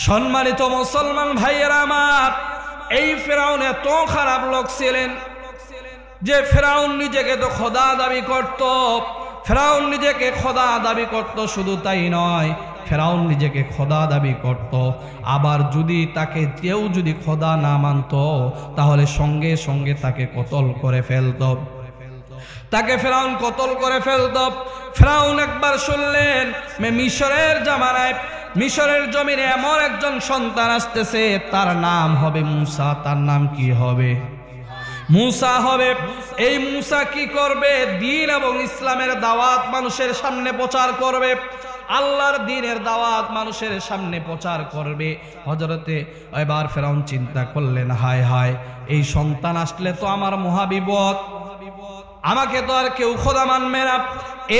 সম্মানিত মুসলমান ভাইয়েরা আমার, এই ফেরাউন এত খারাপ লোক ছিলেন যে ফেরাউন নিজেকে তো খোদা দাবি করত। ফেরাউন নিজেকে খোদা দাবি করত, শুধু তাই নয়, ফেরাউন নিজেকে খোদা দাবি করত। আবার যদি তাকে কেউ যদি খোদা না মানত তাহলে সঙ্গে সঙ্গে তাকে কতল করে ফেলত। তাকে ফেরাউন কতল করে ফেলত। ফেরাউন একবার শুনলেন মিশরের জামানায়, মিশরের জমিনে এমন একজন সন্তান আসতেছে, তার নাম হবে মুসা। তার নাম কি হবে? মুসা হবে। এই মুসা কি করবে? দ্বীন এবং ইসলামের দাওয়াত মানুষের সামনে প্রচার করবে, আল্লাহর দ্বীনের দাওয়াত মানুষের সামনে প্রচার করবে। হযরতে এবার ফেরাউন চিন্তা করলেন, হায় হায়, এই সন্তান আসলে তো আমার মহাবিপদ, আমাকে তো আর কেউ খোদা মানবে না।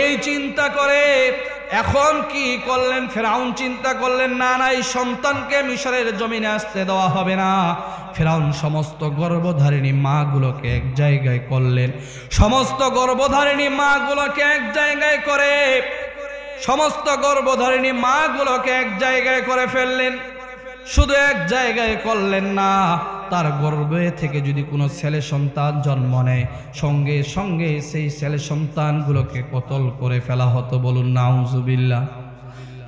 এই চিন্তা করে এখন কি করলেন ফেরাউন? চিন্তা করলেন, না না, এই সন্তানকে মিশরের জমিনে আসতে দেওয়া হবে না। ফেরাউন সমস্ত গর্ভধারিণী মাগুলোকে এক জায়গায় করলেন, সমস্ত গর্ভধারিণী মাগুলোকে এক জায়গায় করে, সমস্ত গর্ভধারিণী মাগুলোকে এক জায়গায় করে ফেললেন। শুধু এক জায়গায় করলেন না, তার গর্ভে থেকে যদি কোনো ছেলে সন্তান জন্ম নেয় সঙ্গে সঙ্গে সেই ছেলে সন্তানগুলোকে কতল করে ফেলা হতো। বলুন নাউজুবিল্লাহ,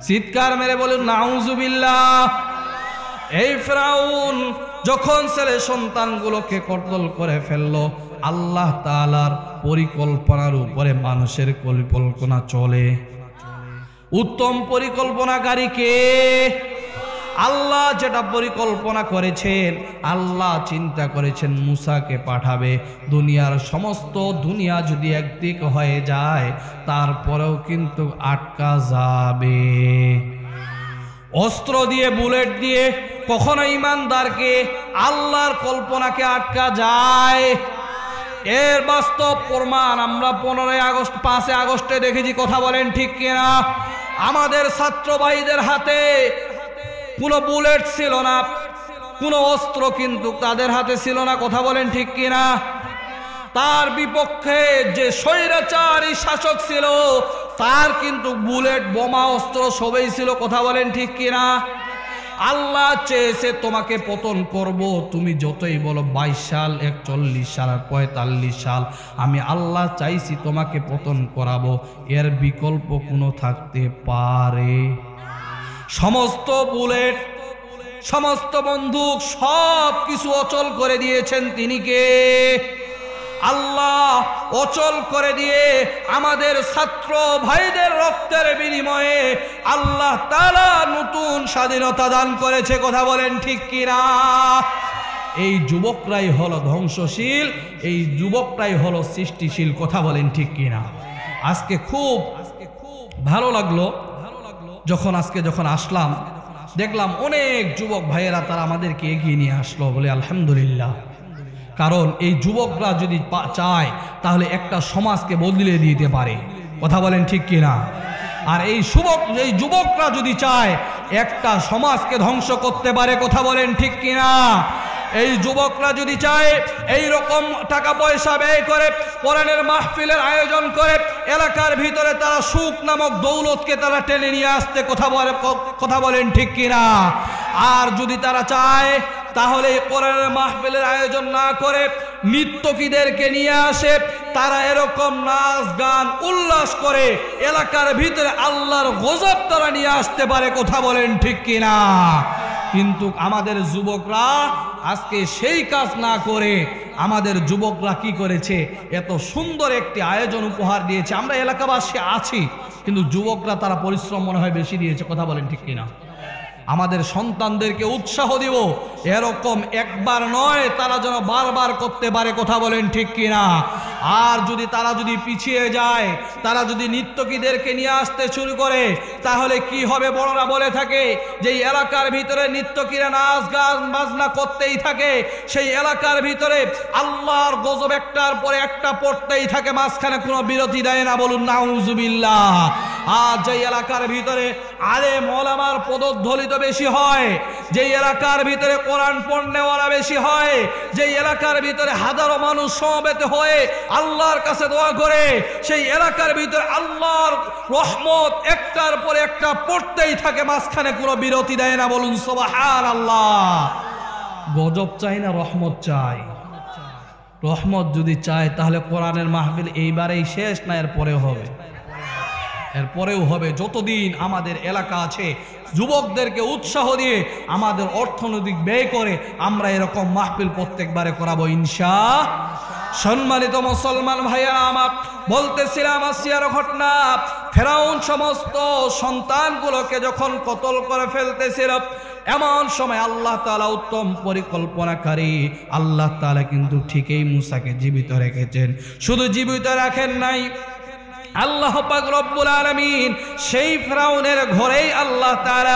চিৎকার মেরে বলুন নাউজুবিল্লাহ। এই ফেরাউন যখন ছেলে সন্তানগুলোকে কতল করে ফেললো, আল্লাহ তাআলার পরিকল্পনার উপরে মানুষের পরিকল্পনা চলে। উত্তম পরিকল্পনাকারী কে? আল্লাহ যেটা পরিকল্পনা করেছেন, আল্লাহ চিন্তা করেছেন মুসাকে পাঠাবে। দুনিয়ার সমস্ত দুনিয়া যদি একদিক হয়ে যায় তারপরেও কিন্তু আটকা যাবে। অস্ত্র দিয়ে, বুলেট দিয়ে কখনো ইমানদারকে, আল্লাহর কল্পনাকে আটকা যায়? এর বাস্তব প্রমাণ আমরা 15 আগস্ট 5 আগস্টে দেখেছি। কথা বলেন ঠিক কিনা? আমাদের ছাত্র ভাইদের হাতে কোনো বুলেট ছিল না, কোনো অস্ত্র কিন্তু তাদের হাতে ছিল না। কথা বলেন ঠিক কিনা? তার বিপক্ষে যে স্বৈরাচারী শাসক ছিল তার কিন্তু বুলেট, বোমা, অস্ত্র সবই ছিল। কথা বলেন ঠিক কিনা? আল্লাহ চেয়েছে তোমাকে পতন করব, তুমি যতই বলো 22 সাল, 41 সাল, 45 সাল, আমি আল্লাহ চাইছি তোমাকে পতন করাবো। এর বিকল্প কোনো থাকতে পারে? সমস্ত বুলেট, সমস্ত বন্দুক, সব কিছু অচল করে দিয়েছেন তিনি কে? আল্লাহ। অচল করে দিয়ে আমাদের ছাত্র ভাইদের রক্তের বিনিময়ে আল্লাহ তাআলা নতুন স্বাধীনতা দান করেছে। কথা বলেন ঠিক কিনা? এই যুবকরাই হলো ধ্বংসশীল, এই যুবকরাই হলো সৃষ্টিশীল। কথা বলেন ঠিক কিনা? আজকে খুব ভালো লাগলো যখন আসলাম, দেখলাম অনেক যুবক ভাইয়েরা তারা আমাদেরকে এগিয়ে নিয়ে আসলো। বলে আলহামদুলিল্লাহ। কারণ এই যুবকরা যদি চায় তাহলে একটা সমাজকে বদলে দিতে পারে। কথা বলেন ঠিক কিনা? আর এই যুবকরা যদি চায় একটা সমাজকে ধ্বংস করতে পারে। কথা বলেন ঠিক কিনা? এই যুবকরা যদি চায় এই রকম টাকা পয়সা ব্যয় করে কোরআনের মাহফিলের আয়োজন করে এলাকার ভিতরে তারা সুখ নামক দৌলতকে তারা টেনে নিয়ে আসতে। কথা বলেন ঠিক কিনা? আর যদি তারা চায় তাহলে কোরআনের মাহফিলের আয়োজন না করে নৃত্যকীদেরকে নিয়ে আসে, তারা এরকম নাচ গান উল্লাস করে এলাকার ভিতরে আল্লাহর গজব তারা নিয়ে আসতে পারে। কথা বলেন ঠিক কিনা? কিন্তু আমাদের যুবকরা আজকে সেই কাজ না করে আমাদের যুবকরা কি করেছে? এত সুন্দর একটি আয়োজন উপহার দিয়েছে। আমরা এলাকাবাসী আছি, কিন্তু যুবকরা তারা পরিশ্রম মনে হয় বেশি দিয়েছে। কথা বলেন ঠিক কিনা? আমাদের সন্তানদেরকে উৎসাহ দিব, এরকম একবার নয়, তারা যেন বারবার করতে পারে। কথা বলেন ঠিক কিনা? আর তারা যদি পিছিয়ে যায়, তারা যদি নৃত্যকীদেরকে নিয়ে আসতে শুরু করে, তাহলে কি হবে? বড়রা বলে থাকে যে এলাকার ভিতরে নৃত্যকীরা নাচ গান বাজনা করতেই থাকে, সেই এলাকার ভিতরে আল্লাহর গজব একটার পরে একটা পড়তেই থাকে, মাঝখানে কোনো বিরতি দেয় না। বলুন নাউজুবিল্লাহ। আর যে এলাকার ভিতরে আলেম ওলামার পদধলিত বেশি হয়, যে এলাকার ভিতরে কোরআন পড়নেওয়ালা বেশি হয়, যে এলাকার ভিতরে হাজারো মানুষ সমবেত হয়ে আল্লাহর কাছে দোয়া করে, সেই এলাকার ভিতরে আল্লাহর রহমত একটার পর একটা পড়তেই থাকে, মাঝখানে কোনো বিরতি দেয় না। বলুন সুবহানাল্লাহ। গজব চাই না রহমত চাই? রহমত যদি চায় তাহলে কোরআনের মাহফিল এইবারেই শেষ না এরপরেও হবে? এরপরেও হবে। যতদিন আমাদের এলাকা আছে, যুবকদেরকে উৎসাহ দিয়ে আমাদের অর্থনৈতিক ব্যয় করে আমরা এরকম মাহফিল প্রত্যেকবারে করাবো ইনশাআল্লাহ। সম্মানিত মুসলমান ভাইয়া আমার, বলতেছিলাম আসিয়ার ঘটনা। ফেরাউন সমস্ত সন্তানগুলোকে যখন কতল করে ফেলতেছিল, এমন সময় আল্লাহ তাআলা উত্তম পরিকল্পনাকারী আল্লাহ তাআলা কিন্তু ঠিকই মুসাকে জীবিত রেখেছেন। শুধু জীবিত রাখেন নাই, আল্লাহ পাক রব্বুল আলামিন সেই ফেরাউনের ঘরেই আল্লাহ তাআলা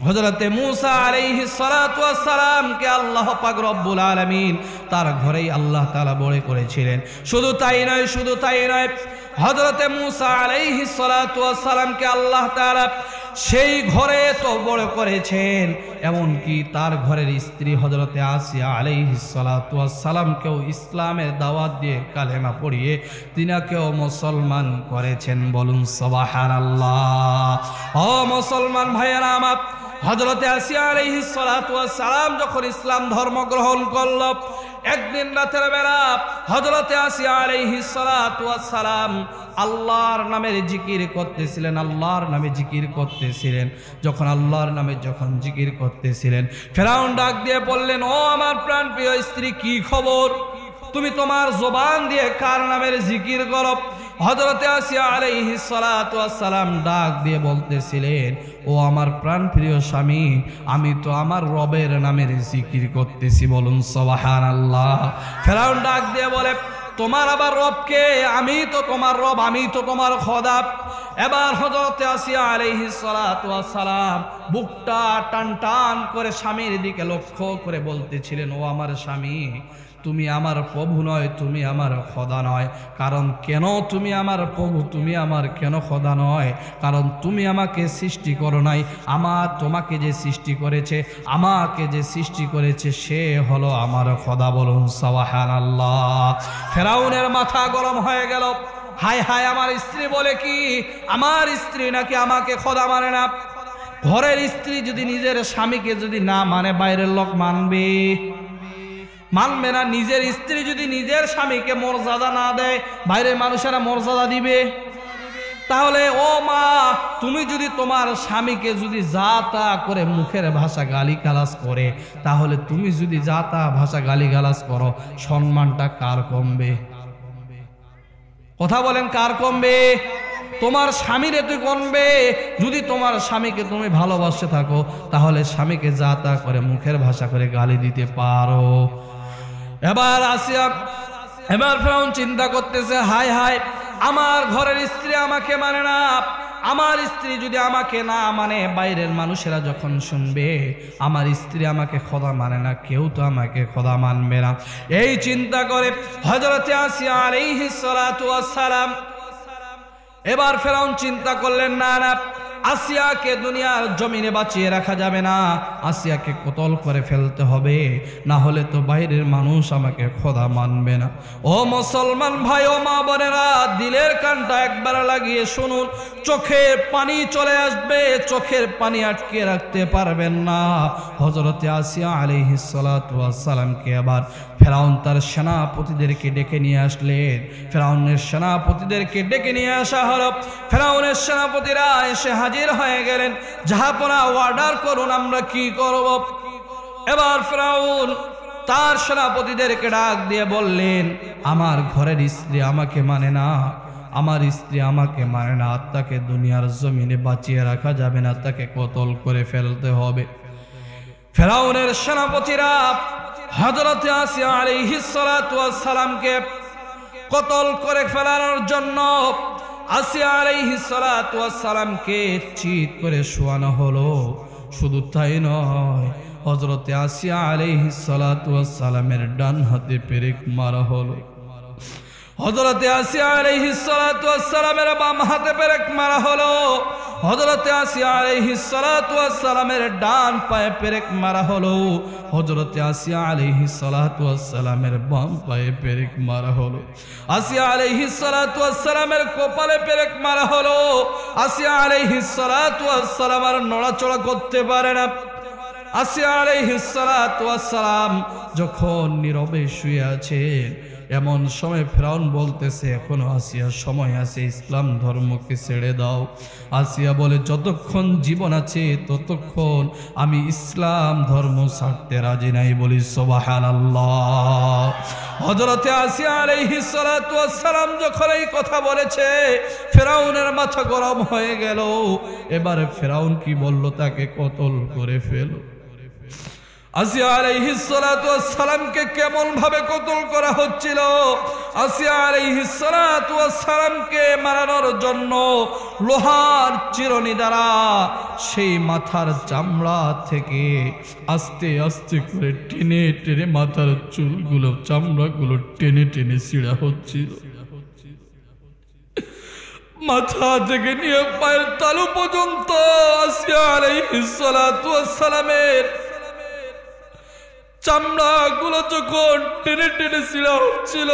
হযরতে মুসা আলাইহিস সালাতু ওয়াস সালামকে আল্লাহ পাক রব্বুল আলামিন তার ঘরেই আল্লাহ তাআলা বড় করেছিলেন। শুধু তাই নয়, হযরতে মুসা আলাইহিস সালাতু ওয়াস সালামকে আল্লাহ তাআলা সেই ঘরে তো বড় করেছেন, এমনকি তার ঘরের স্ত্রী হযরতে আসিয়া আলাইহিস সালাতু ওয়াস সালামকেও ইসলামের দাওয়াত দিয়ে কালেমা পড়িয়ে তিনাকেও মুসলমান করেছেন। বলুন সুবহানাল্লাহ। ও মুসলমান ভাইয়েরা আমার, হযরতে আসিয়া আলাইহিস সালাতু ওয়াস সালাম যখন ইসলাম ধর্ম গ্রহণ করল, একদিন রাতের বেলা হযরতে আসিয়া আলাইহিস সালাতু ওয়াস সালাম আল্লাহর নামের জিকির করতেছিলেন। যখন আল্লাহর নামে জিকির করতেছিলেন, ফেরাউন ডাক দিয়ে বললেন, ও আমার প্রাণপ্রিয় স্ত্রী, কি খবর? তুমি তোমার জবান দিয়ে কার নামের জিকির করো? হযরতে আসিয়া আলাইহিস সালাতু ওয়াস সালাম ডাক দিয়ে বলতেছিলেন, ও আমার প্রাণপ্রিয় স্বামী, আমি তো আমার রবের নামের জিকির করতেছি। বলুন সুবহানাল্লাহ। ফেরাউন ডাক দিয়ে বলে, তোমার আবার রবকে? আমি তো তোমার রব, আমি তো তোমার খোদা। এবার হযরতে আসিয়া আলাইহিস সালাতু ওয়াস সালাম বুকটা টান টান করে স্বামীর দিকে লক্ষ্য করে বলতেছিলেন, ও আমার স্বামী, তুমি আমার প্রভু নয়, তুমি আমার খোদা নয়। কারণ কেন তুমি আমার প্রভু, তুমি আমার কেন খোদা নয়? কারণ তুমি আমাকে সৃষ্টি করো নাই, তোমাকে যে সৃষ্টি করেছে সে হলো আমার খোদা। বলুন সুবহানাল্লাহ। ফেরাউনের মাথা গরম হয়ে গেল। হায় হায়, আমার স্ত্রী বলে কি? আমার স্ত্রী নাকি আমাকে খোদা মানে না? ঘরের স্ত্রী যদি নিজের স্বামীকে যদি না মানে, বাইরের লোক মানবে না। নিজের স্ত্রী যদি নিজের স্বামীকে মর্যাদা না দেয়, বাইরের মানুষেরা মর্যাদা দিবে? তাহলে ও মা, তুমি যদি তোমার স্বামীকে যদি যা তা করে মুখের ভাষা গালিগালাজ করে, তাহলে তুমি যদি যা তা ভাষা গালিগালাজ করো, সম্মানটা কার কমবে? কথা বলেন, কার কমবে? তোমার স্বামীরে তুই কমবে। যদি তোমার স্বামীকে তুমি ভালোবাসতে থাকো, তাহলে স্বামীকে যা তা করে মুখের ভাষা করে গালি দিতে পারো। এবার ফেরাউন চিন্তা করতেছে, হায় হায়, আমার ঘরের স্ত্রী আমাকে মানে না। আমার স্ত্রী যদি আমাকে না মানে, বাইরের মানুষেরা যখন শুনবে আমার স্ত্রী আমাকে খোদা মানে না, কেউ তো আমাকে খোদা মানবে না। এই চিন্তা করে হযরতে আসিয়া আলাইহিস সালাতু ওয়াস সালাম এবার ফেরাউন চিন্তা করলেন, না, আসিয়াকে দুনিয়ার জমিনে বাঁচিয়ে রাখা যাবে না, আসিয়াকে কতল করে ফেলতে হবে, না হলে তো বাইরের মানুষ আমাকে খোদা মানবে না। ও মুসলমান ভাই ও মা বোনেরা, দিলের কানটা একবার লাগিয়ে শুনুন, চোখের পানি চলে আসবে, চোখের পানি আটকে রাখতে পারবেন না। হযরতে আসিয়া আলাইহিস সালাতু ওয়াস সালামকে আবার ফেরাউন তার সেনাপতিদেরকে ডেকে নিয়ে আসলেন। ফেরাউনের সেনাপতিদেরকে ডেকে নিয়ে আসা হলো। ফেরাউনের সেনাপতিরা এসে হাজির হয়ে গেলেন। জাহাপনা, অর্ডার করুন, আমরা কি করব? এবার ফেরাউন তার সেনাপতিদেরকে ডাক দিয়ে বললেন, আমার ঘরের স্ত্রী আমাকে মানে না, আমার স্ত্রী আমাকে মানে না, তাকে দুনিয়ার জমিনে বাঁচিয়ে রাখা যাবে না, তাকে কতল করে ফেলতে হবে। ফেরাউনের সেনাপতিরা হযরতে আসিয়া আলাইহিস সালাতু ওয়াস সালামকে কতল করে ফেলানোর জন্য আসিয়া আলাইহিস সালাতু ওয়াস সালামকে চিৎ করে শোয়ানো হলো। শুধু তাই নয়, হযরতে আসিয়া আলাইহিস সালাতু ওয়াস সালামের ডান হাতে পেরেক মারা হলো। হযরতে আসিয়া আলাইহিস সালাতু ওয়াস সালামের বাম হাতে পেরেক মারা হলো। হযরতে আসিয়া আলাইহিস সালাতু ওয়াস সালামের ডান পায়ে পেরেক মারা হলো। হযরতে আসিয়া আলাইহিস সালাতু ওয়াস সালামের বাম পায়ে পেরেক মারা হলো। আসিয়া আলাইহিস সালাতু ওয়াস সালামের কপালে পেরেক মারা হলো। আসিয়া আলাইহিস সালাতু ওয়াস সালাম আর নড়াচড়া করতে পারে না। আসিয়া আলাইহিস সালাতু ওয়াস সালাম যখন নীরবে শুয়ে আছেন, এমন সময় ফেরাউন বলতেছে, এখনো আসিয়া সময় আছে, ইসলাম ধর্মকে ছেড়ে দাও। আসিয়া বলে, যতক্ষণ জীবন আছে ততক্ষণ আমি ইসলাম ধর্ম ছাড়তে রাজি নাই। বলি সুবহানাল্লাহ। হযরতে আসিয়া আলাইহিস সালাতু ওয়াস সালাম যখন এই কথা বলেছে, ফেরাউনের মাথা গরম হয়ে গেল। এবারে ফেরাউন কি বলল, তাকে কতল করে ফেল। আসিয়া আলাইহিস সালাতু ওয়াস সালামকে কেমন ভাবে কতল করা হচ্ছিল। আসিয়া আলাইহিস সালাতু ওয়াস সালামকে মারানোর জন্য লোহার চিরুনি দ্বারা সেই মাথার চামড়া থেকে আস্তে আস্তে করে টেনে টেনে মাথার চুলগুলো, চামড়াগুলো টেনে টেনে ছিঁড়া হচ্ছিল। মাথা থেকে নিয়ে পায়ের তালু পর্যন্ত আসিয়া আলাইহিস সালাতু ওয়াস সালামের চামড়াগুলো যখন টেনে টেনে ছিঁড়া হচ্ছিল,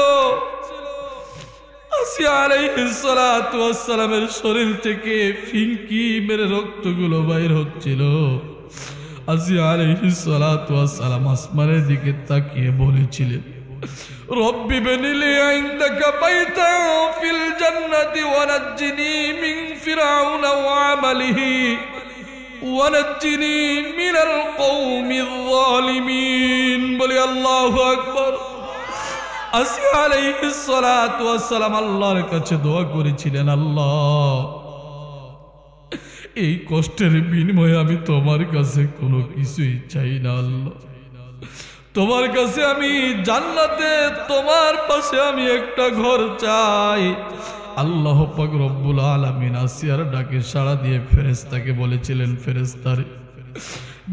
আসিয়া আলাইহিস সালাতু ওয়াস সালামের শরীর থেকে ফিনকি মেরে রক্তগুলো বাইর হচ্ছিল। আসিয়া আলাইহিস সালাতু ওয়াস সালাম আসমানের দিকে তাকিয়ে বলেছিলেন, রব্বি বনিলি ইনদাকা বাইতান ফিল জান্নাতি ওয়া নাজ্জিনি মিন ফিরআউনা ওয়া আমালিহি ওয়ানাজ্জিনি মিনাল কওমিজ যালিমিন। বলি আল্লাহু আকবার। আসিয়া আলাইহিস সালাতু ওয়াস সালাম আল্লাহর কাছে দোয়া করেছিলেন, আল্লাহ এই কষ্টের বিনিময়ে আমি তোমার কাছে কোনো কিছুই চাই না। আল্লাহ তোমার কাছে আমি জান্নাতে তোমার পাশে আমি একটা ঘর চাই। আল্লাহ পাক রব্বুল আলামিন আসিয়ার ডাকে সাড়া দিয়ে ফেরেশতাকে বলেছিলেন, ফেরেশতারে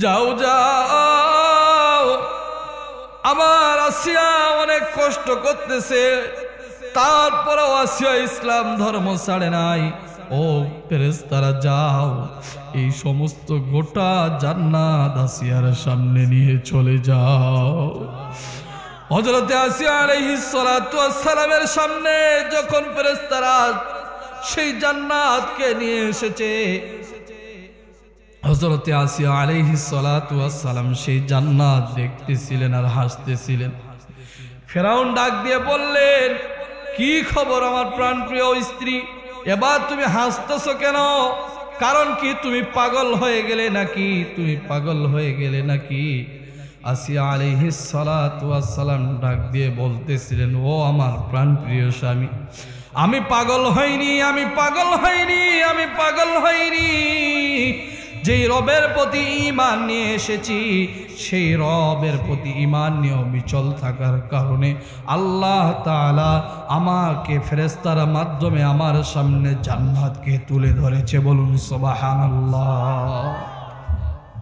যাও যাও, আমার আসিয়া অনেক কষ্ট করতেছে, তারপরেও আসিয়া ইসলাম ধর্ম ছাড়ে নাই। ও ফেরেশতারা যাও, এই সমস্ত গোটা জান্নাত আসিয়ার সামনে নিয়ে চলে যাও। হযরতে আসিয়া আলাইহিস সালাতু ওয়াস সালামের সামনে যখন ফেরেশতারা সেই জান্নাতকে নিয়ে এসেছে, হযরতে আসিয়া আলাইহিস সালাতু ওয়াস সালাম সেই জান্নাত দেখতেছিলেন আর হাসতেছিলেন। ফেরাউন ডাক দিয়ে বললেন, কি খবর আমার প্রাণপ্রিয় স্ত্রী, এবার তুমি হাসতেছো কেন? কারণ কি, তুমি পাগল হয়ে গেলে নাকি? তুমি পাগল হয়ে গেলে নাকি? আসিয়া আলাইহিস সালাতু ওয়াস সালাম ডাক দিয়ে বলতেছিলেন, ও আমার প্রাণপ্রিয় স্বামী, আমি পাগল হইনি, আমি পাগল হইনি, আমি পাগল হইনি। যেই রবের প্রতি ঈমান নিয়ে এসেছি, সেই রবের প্রতি ঈমান নিয়ে অবিচল থাকার কারণে আল্লাহ তাআলা আমাকে ফেরেশতার মাধ্যমে আমার সামনে জান্নাতকে তুলে ধরেছে। বলুন সুবহানাল্লাহ।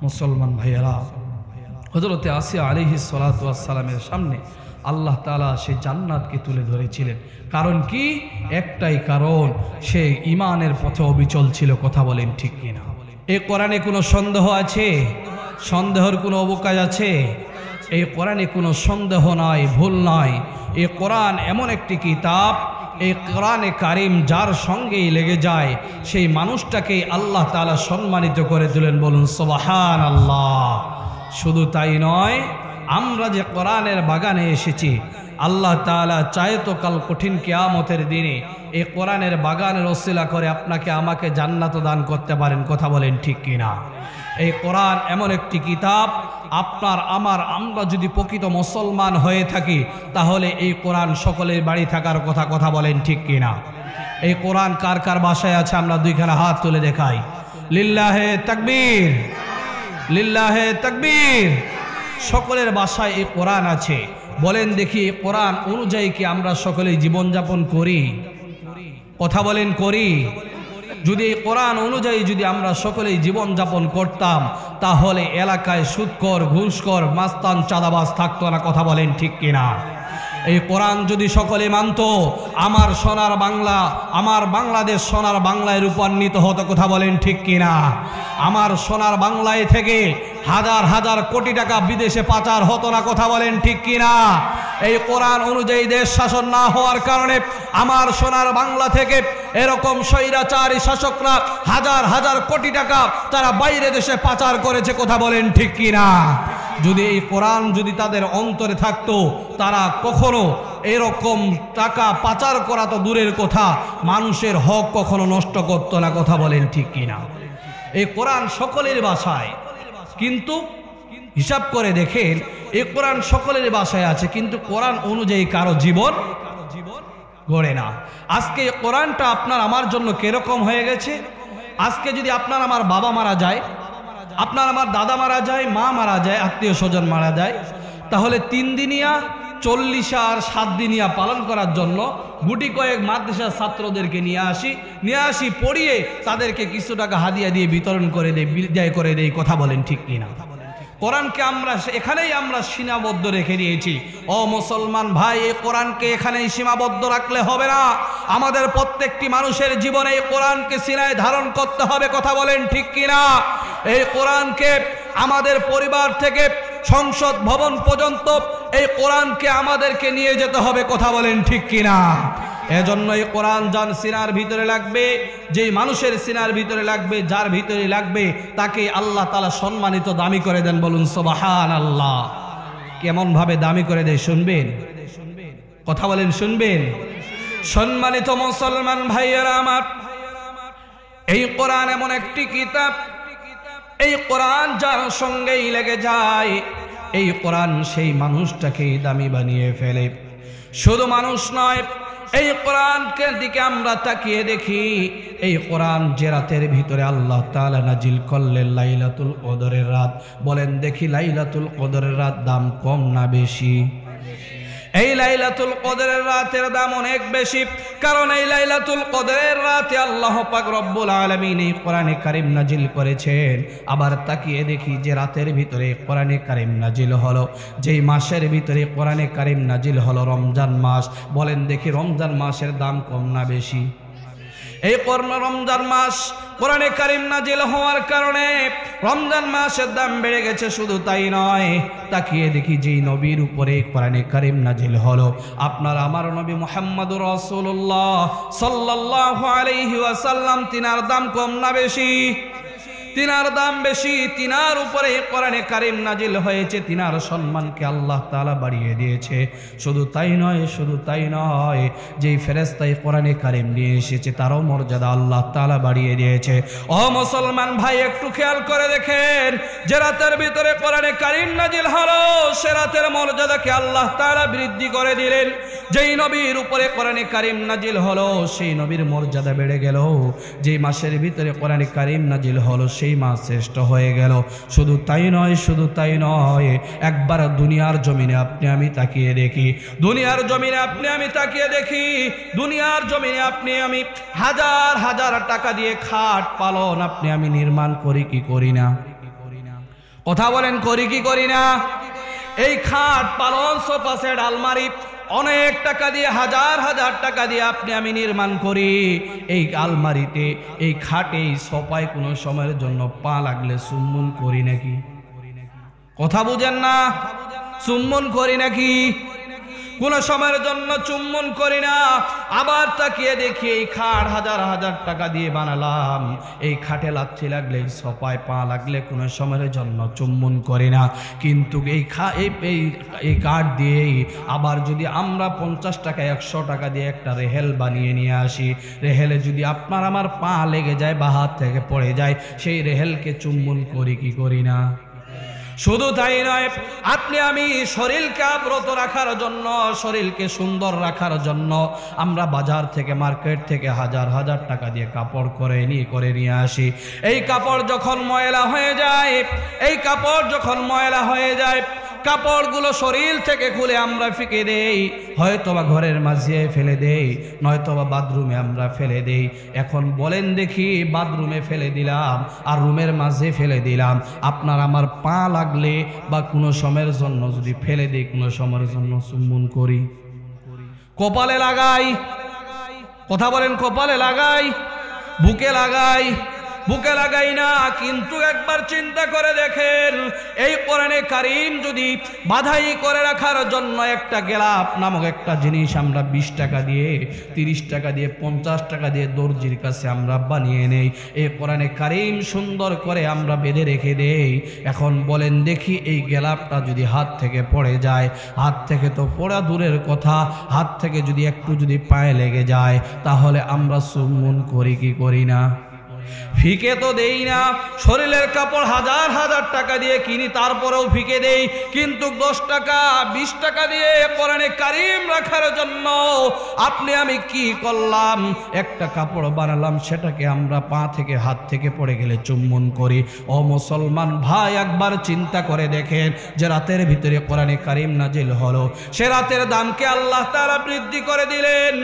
মুসলমান ভাইয়েরা, হযরতে আসিয়া আলাইহিস সালাতু ওয়াস সালামের সামনে আল্লাহ তাআলা সেই জান্নাতকে তুলে ধরেছিলেন। কারণ কি? একটাই কারণ, সে ঈমানের পথে অবিচল ছিল। কথা বলেন ঠিক কিনা? এই কোরআনে কোনো সন্দেহ আছে? সন্দেহের কোনো অবকাশ আছে? এই কোরআনে কোনো সন্দেহ নাই, ভুল নাই। এই কোরআন এমন একটি কিতাব, এই কোরআনে কারিম যার সঙ্গেই লেগে যায় সেই মানুষটাকে আল্লাহ তাআলা সম্মানিত করে দিলেন। বলুন সুবহানাল্লাহ। শুধু তাই নয়, আমরা যে কোরআনের বাগানে এসেছি, আল্লাহ তাআলা চায় তো কাল কঠিন কিয়ামতের দিনে এই কোরআনের বাগানের ওসিলা করে আপনাকে আমাকে জান্নাত দান করতে পারেন। কথা বলেন ঠিক কিনা? এই কোরআন এমন একটি কিতাব, আপনার আমার আমরা যদি প্রকৃত মুসলমান হয়ে থাকি তাহলে এই কোরআন সকলের বাড়ি থাকার কথা। কথা বলেন ঠিক কিনা? এই কোরআন কার কার বাসায় আছে আমরা দুইখানা হাত তুলে দেখাই। লিল্লাহে তাকবীর, লিল্লাহে তাকবীর। সকলের বাসায় এই কোরআন আছে। বলেন দেখি, কোরআন অনুযায়ী কি আমরা সকলেই জীবনযাপন করি? কথা বলেন করি? যদি এই কোরআন অনুযায়ী যদি আমরা সকলেই জীবন যাপন করতাম, তাহলে এলাকায় সুদখোর, ঘুষখোর, মাস্তান, চাঁদাবাজ থাকতো না। কথা বলেন ঠিক কিনা? এই কোরআন যদি সকলে মানত, আমার সোনার বাংলা, আমার বাংলাদেশ সোনার বাংলায় রূপান্তরিত হতো। কথা বলেন ঠিক কিনা? আমার সোনার বাংলায় থেকে হাজার হাজার কোটি টাকা বিদেশে পাচার হতো না। কথা বলেন ঠিক কিনা? এই কোরআন অনুযায়ী দেশ শাসন না হওয়ার কারণে আমার সোনার বাংলা থেকে এরকম স্বৈরাচারী শাসকরা হাজার হাজার কোটি টাকা তারা বাইরে দেশে পাচার করেছে। কথা বলেন ঠিক কিনা? যদি এই কোরআন যদি তাদের অন্তরে থাকতো, তারা কখনো এরকম টাকা পাচার করা তো দূরের কথা, মানুষের হক কখনো নষ্ট করতো না। কথা বলেন ঠিক কিনা? এই কোরআন সকলের ভাষায়, কিন্তু হিসাব করে দেখেন এই কোরআন সকলের ভাষায় আছে, কিন্তু কোরআন অনুযায়ী কারো জীবন গড়ে না। আজকে এই কোরআনটা আপনার আমার জন্য কিরকম হয়ে গেছে? আজকে যদি আপনার আমার বাবা মারা যায়, আপনার আমার দাদা মারা যায়, মা মারা যায়, আত্মীয় স্বজন মারা যায়, তাহলে 3 দিনিয়া, 40 আর 7 দিনিয়া পালন করার জন্য গুটি কয়েক মাদ্রাসার ছাত্রদেরকে নিয়ে আসি পড়িয়ে তাদেরকে কিছু টাকা হাদিয়া দিয়ে বিতরণ করে দেয়, বিদায় করে দেয়। কথা বলেন ঠিক কিনা? কোরআনকে আমরা এখানেই আমরা সীমাবদ্ধ রেখে দিয়েছি। ও মুসলমান ভাই, এই কোরআনকে এখানেই সীমাবদ্ধ রাখলে হবে না। আমাদের প্রত্যেকটি মানুষের জীবনে এই কোরআনকে সিনায় ধারণ করতে হবে। কথা বলেন ঠিক কিনা? এই কোরআনকে আমাদের পরিবার থেকে সংসদ ভবন পর্যন্ত এই কোরআনকে আমাদেরকে নিয়ে যেতে হবে। কথা বলেন ঠিক কিনা? এজন্য এই কোরআন যার সিনার ভিতরে লাগবে, যেই মানুষের সিনার ভিতরে লাগবে, যার ভিতরে লাগবে, তাকে আল্লাহ তাআলা সম্মানিত দামি করে দেন। বলুন সুবহানাল্লাহ। কেমন ভাবে দামি করে দেয় শুনবেন? কথা বলেন শুনবেন? সম্মানিত মুসলমান ভাইয়েরা আমার, এই কোরআন এমন একটি কিতাব, এই কোরআন যার সঙ্গেই লেগে যায়, এই কোরআন সেই মানুষটাকে দামি বানিয়ে ফেলে। শুধু মানুষ নয়, এই কোরআনকে দিকে আমরা তাকিয়ে দেখি, এই কোরআন যে রাতের ভিতরে আল্লাহ তাআলা নাজিল করলেন লাইলাতুল কদরের রাত, বলেন দেখি লাইলাতুল কদরের রাত দাম কম না বেশি? এই লাইলাতুল কদরের রাতের দাম অনেক বেশি, কারণ এই লাইলাতুল কদরের রাতে আল্লাহ পাক রব্বুল আলামিন এই কোরআনে কারীম নাজিল করেছেন। আবার তাকিয়ে দেখি যে রাতের ভিতরে কোরআনে কারীম নাজিল হলো, যেই মাসের ভিতরে কোরআনে কারীম নাজিল হলো রমজান মাস, বলেন দেখি রমজান মাসের দাম কম না বেশি? এই রমজান মাস কোরআনে কারীম নাজিল হওয়ার কারণে রমজান মাসের দাম বেড়ে গেছে। শুধু তাই নয়, তাকিয়ে দেখি যেই নবীর উপরে কোরআনে কারীম নাজিল হলো, আপনার আমার নবী মুহাম্মদুর রাসূলুল্লাহ সাল্লাল্লাহু আলাইহি ওয়াসাল্লাম, তিনার দাম কম না বেশি? তিনার দাম বেশি, তিনার উপরে কোরআনে কারীম নাজিল হয়েছে, তিনার সম্মানকে আল্লাহ তাআলা বাড়িয়ে দিয়েছে। শুধু তাই নয়, শুধু তাই নয়, যেই ফেরেশতাই কোরআনে কারীম নিয়ে এসেছে তারও মর্যাদা আল্লাহ তাআলা বাড়িয়ে দিয়েছে। ও মুসলমান ভাই, একটু খেয়াল করে দেখেন, যে রাতের ভিতরে কোরআনে কারীম নাজিল হলো, সে রাতের মর্যাদাকে আল্লাহ তাআলা বৃদ্ধি করে দিলেন। যেই নবীর উপরে কোরআনে কারীম নাজিল হলো, সেই নবীর মর্যাদা বেড়ে গেল। যেই মাসের ভিতরে কোরআনে কারীম নাজিল হলো, সেই মাস শ্রেষ্ঠ হয়ে গেল। শুধু তাই নয়, শুধু তাই নয়, একবার দুনিয়ার জমিনে আপনি আমি তাকিয়ে দেখি, দুনিয়ার জমিনে আপনি আমি তাকিয়ে দেখি, দুনিয়ার জমিনে আপনি আমি হাজার হাজার টাকা দিয়ে খাট পালন আপনি আমি নির্মাণ করি কি করি না? কথা বলেন, করি কি করি না? এই খাট পালন, সোফা সেট, আলমারি অনেক টাকা দিয়ে, হাজার হাজার টাকা দিয়ে আপনি আমি নির্মাণ করি। এই আলমারিতে, এই খাটে, এই সোফায় কোনো সময়ের জন্য পা লাগলে চুম্বন করি নাকি? কথা বুঝেন না? চুম্বন করি নাকি? কোনো সময়ের জন্য চুম্বন করি না। আবার তাকিয়ে দেখি, এই খাট হাজার হাজার টাকা দিয়ে বানালাম, এই খাটে লাথি লাগলে, এই সোফায় পা লাগলে কোনো সময়ের জন্য চুম্বন করি না। কিন্তু এই কাঠ দিয়েই আবার যদি আমরা 50 টাকা 100 টাকা দিয়ে একটা রেহেল বানিয়ে নিয়ে আসি, রেহেলে যদি আপনার আমার পা লেগে যায় বা হাত থেকে পড়ে যায়, সেই রেহেলকে চুম্বন করি কি করি না? শুধু তাই নয়, আপনি আমি শরীরকে আব্রত রাখার জন্য, শরীরকে সুন্দর রাখার জন্য আমরা বাজার থেকে, মার্কেট থেকে হাজার হাজার টাকা দিয়ে কাপড় করে নিয়ে আসি। এই কাপড় যখন ময়লা হয়ে যায়, এই কাপড় যখন ময়লা হয়ে যায়, কাপড়গুলো শরীর থেকে খুলে আমরা ফেঁকে দেই, হয়তোবা ঘরের মাঝে ফেলে দেই, নয়তোবা বাথরুমে আমরা ফেলে দেই। এখন বলেন দেখি, বাথরুমে ফেলে দিলাম আর রুমের মাঝে ফেলে দিলাম, আপনার আমার পা লাগলে বা কোনো সময়ের জন্য যদি ফেলে দিই, কোনো সময়ের জন্য চুম্বন করি, কপালে লাগাই, কথা বলেন, কপালে লাগাই, বুকে লাগাই, বুকে লাগাই না। কিন্তু একবার চিন্তা করে দেখেন, এই কোরআনে কারীম যদি বাধাই করে রাখার জন্য একটা গেলাপ নামক একটা জিনিস আমরা 20 টাকা দিয়ে, 30 টাকা দিয়ে, 50 টাকা দিয়ে দর্জির কাছে আমরা বানিয়ে নেই, এই কোরআনে কারীম সুন্দর করে আমরা বেঁধে রেখে দেই। এখন বলেন দেখি, এই গেলাপটা যদি হাত থেকে পড়ে যায়, হাত থেকে তো পড়া দূরের কথা, হাত থেকে যদি একটু যদি পায়ে লেগে যায়, তাহলে আমরা চুম্বন করি কি করি না? ফিকে তো দেই না। শরীরের কাপড় হাজার হাজার টাকা দিয়ে কিনি, তারপরেও ফিকে দেই। কিন্তু 10 টাকা 20 টাকা দিয়ে কোরআনে কারীম রাখার জন্য আপনি আমি কি করলাম? একটা কাপড় বানালাম, সেটাকে আমরা পা থেকে হাত থেকে পড়ে গেলে চুম্বন করি। ও মুসলমান ভাই, একবার চিন্তা করে দেখেন, যে রাতের ভিতরে কোরআনে কারীম নাজিল হলো, সে রাতের দামকে আল্লাহ তাআলা বৃদ্ধি করে দিলেন।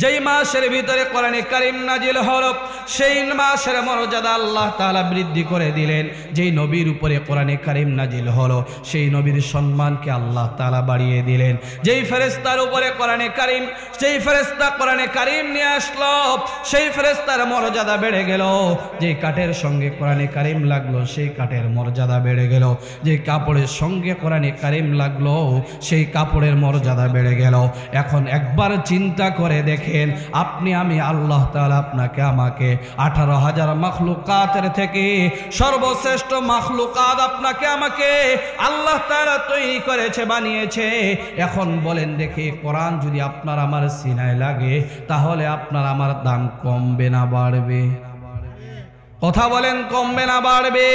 যেই মাসের ভিতরে কোরআনে কারীম নাজিল হলো, সেই মাসের মর্যাদা আল্লাহ তাআলা বৃদ্ধি করে দিলেন। যেই নবীর উপরে কোরআনে কারীম নাজিল হলো, সেই নবীর সম্মানকে আল্লাহ তাআলা বাড়িয়ে দিলেন। যেই ফেরেশতার উপরে কোরআনে কারীম, যেই ফেরেশতা কোরআনে কারীম নিয়ে আসলো, সেই ফেরেশতার মর্যাদা বেড়ে গেল। যেই কাঠের সঙ্গে কোরআনে কারীম লাগলো, সেই কাঠের মর্যাদা বেড়ে গেল। যেই কাপড়ের সঙ্গে কোরআনে কারীম লাগলো, সেই কাপড়ের মর্যাদা বেড়ে গেল। এখন একবার চিন্তা করে দেখেন, আপনি আমি, আল্লাহ তাআলা আপনাকে আমাকে 18,000 মাখলুকাতের থেকে সর্বশ্রেষ্ঠ মাখলুকাত আপনাকে আমাকে আল্লাহ তাআলা তৈরি করেছে, বানিয়েছে। এখন বলেন দেখি, কোরআন যদি আপনার আমার সিনায় লাগে, তাহলে আপনার আমার দাম কমবে না বাড়বে? কথা বলেন, কমবে না বাড়বে?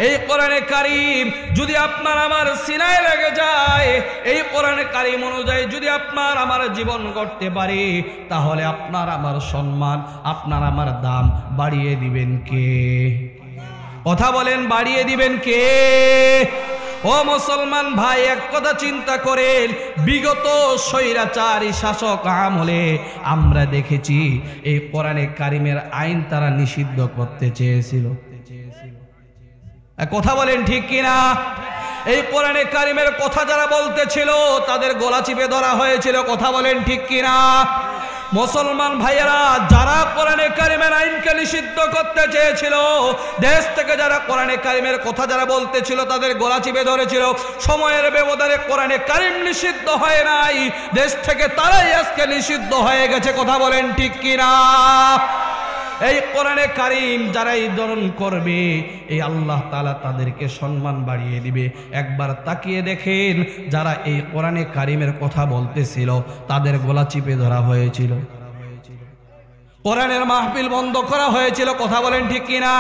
এই কোরআনে কারীম যদি আপনার আমার সিনায় লেগে যায়, এই কোরআনে কারীম অনুযায়ী যদি আপনার আমার জীবন গড়তে পারে, তাহলে আপনার আমার সম্মান, আপনার আমার দাম বাড়িয়ে দিবেন কে? কথা বলেন, বাড়িয়ে দিবেন কে? ও মুসলমান ভাই, এক কথা চিন্তা করেন, বিগত স্বৈরাচারী শাসক আমলে আমরা দেখেছি এই কোরআনে কারীমের আইন তারা নিষিদ্ধ করতে চেয়েছিল। কথা বলেন ঠিক কিনা? এই কোরআনে কারীমের কথা যারা বলতেছিল, তাদের গলা চিপে ধরা হয়েছিল। কথা বলেন ঠিক কিনা? মুসলমান ভাইয়েরা, যারা কোরআনে কারীমের আইনকে নিষিদ্ধ করতে চেয়েছিল, দেশ থেকে যারা কোরআনে কারীমের কথা যারা বলতেছিল, তাদের গলা চিপে ধরেছিল। সময়ের ব্যবধানে কোরআনে কারীম নিষিদ্ধ হয় নাই, দেশ থেকে তারাই আজকে নিষিদ্ধ হয়ে গেছে। কথা বলেন ঠিক কিনা? এই কোরআনে কারীম যারা এই ধরন করবে, এই আল্লাহ তাআলা তাদেরকে সম্মান বাড়িয়ে দিবে। একবার তাকিয়ে দেখেন, যারা এই কোরআনে কারীমের কথা বলতেছিল, তাদের গলা চিপে ধরা হয়েছিল, কোরআনের মাহফিল বন্ধ করা হয়েছিল। কথা বলেন ঠিক কিনা?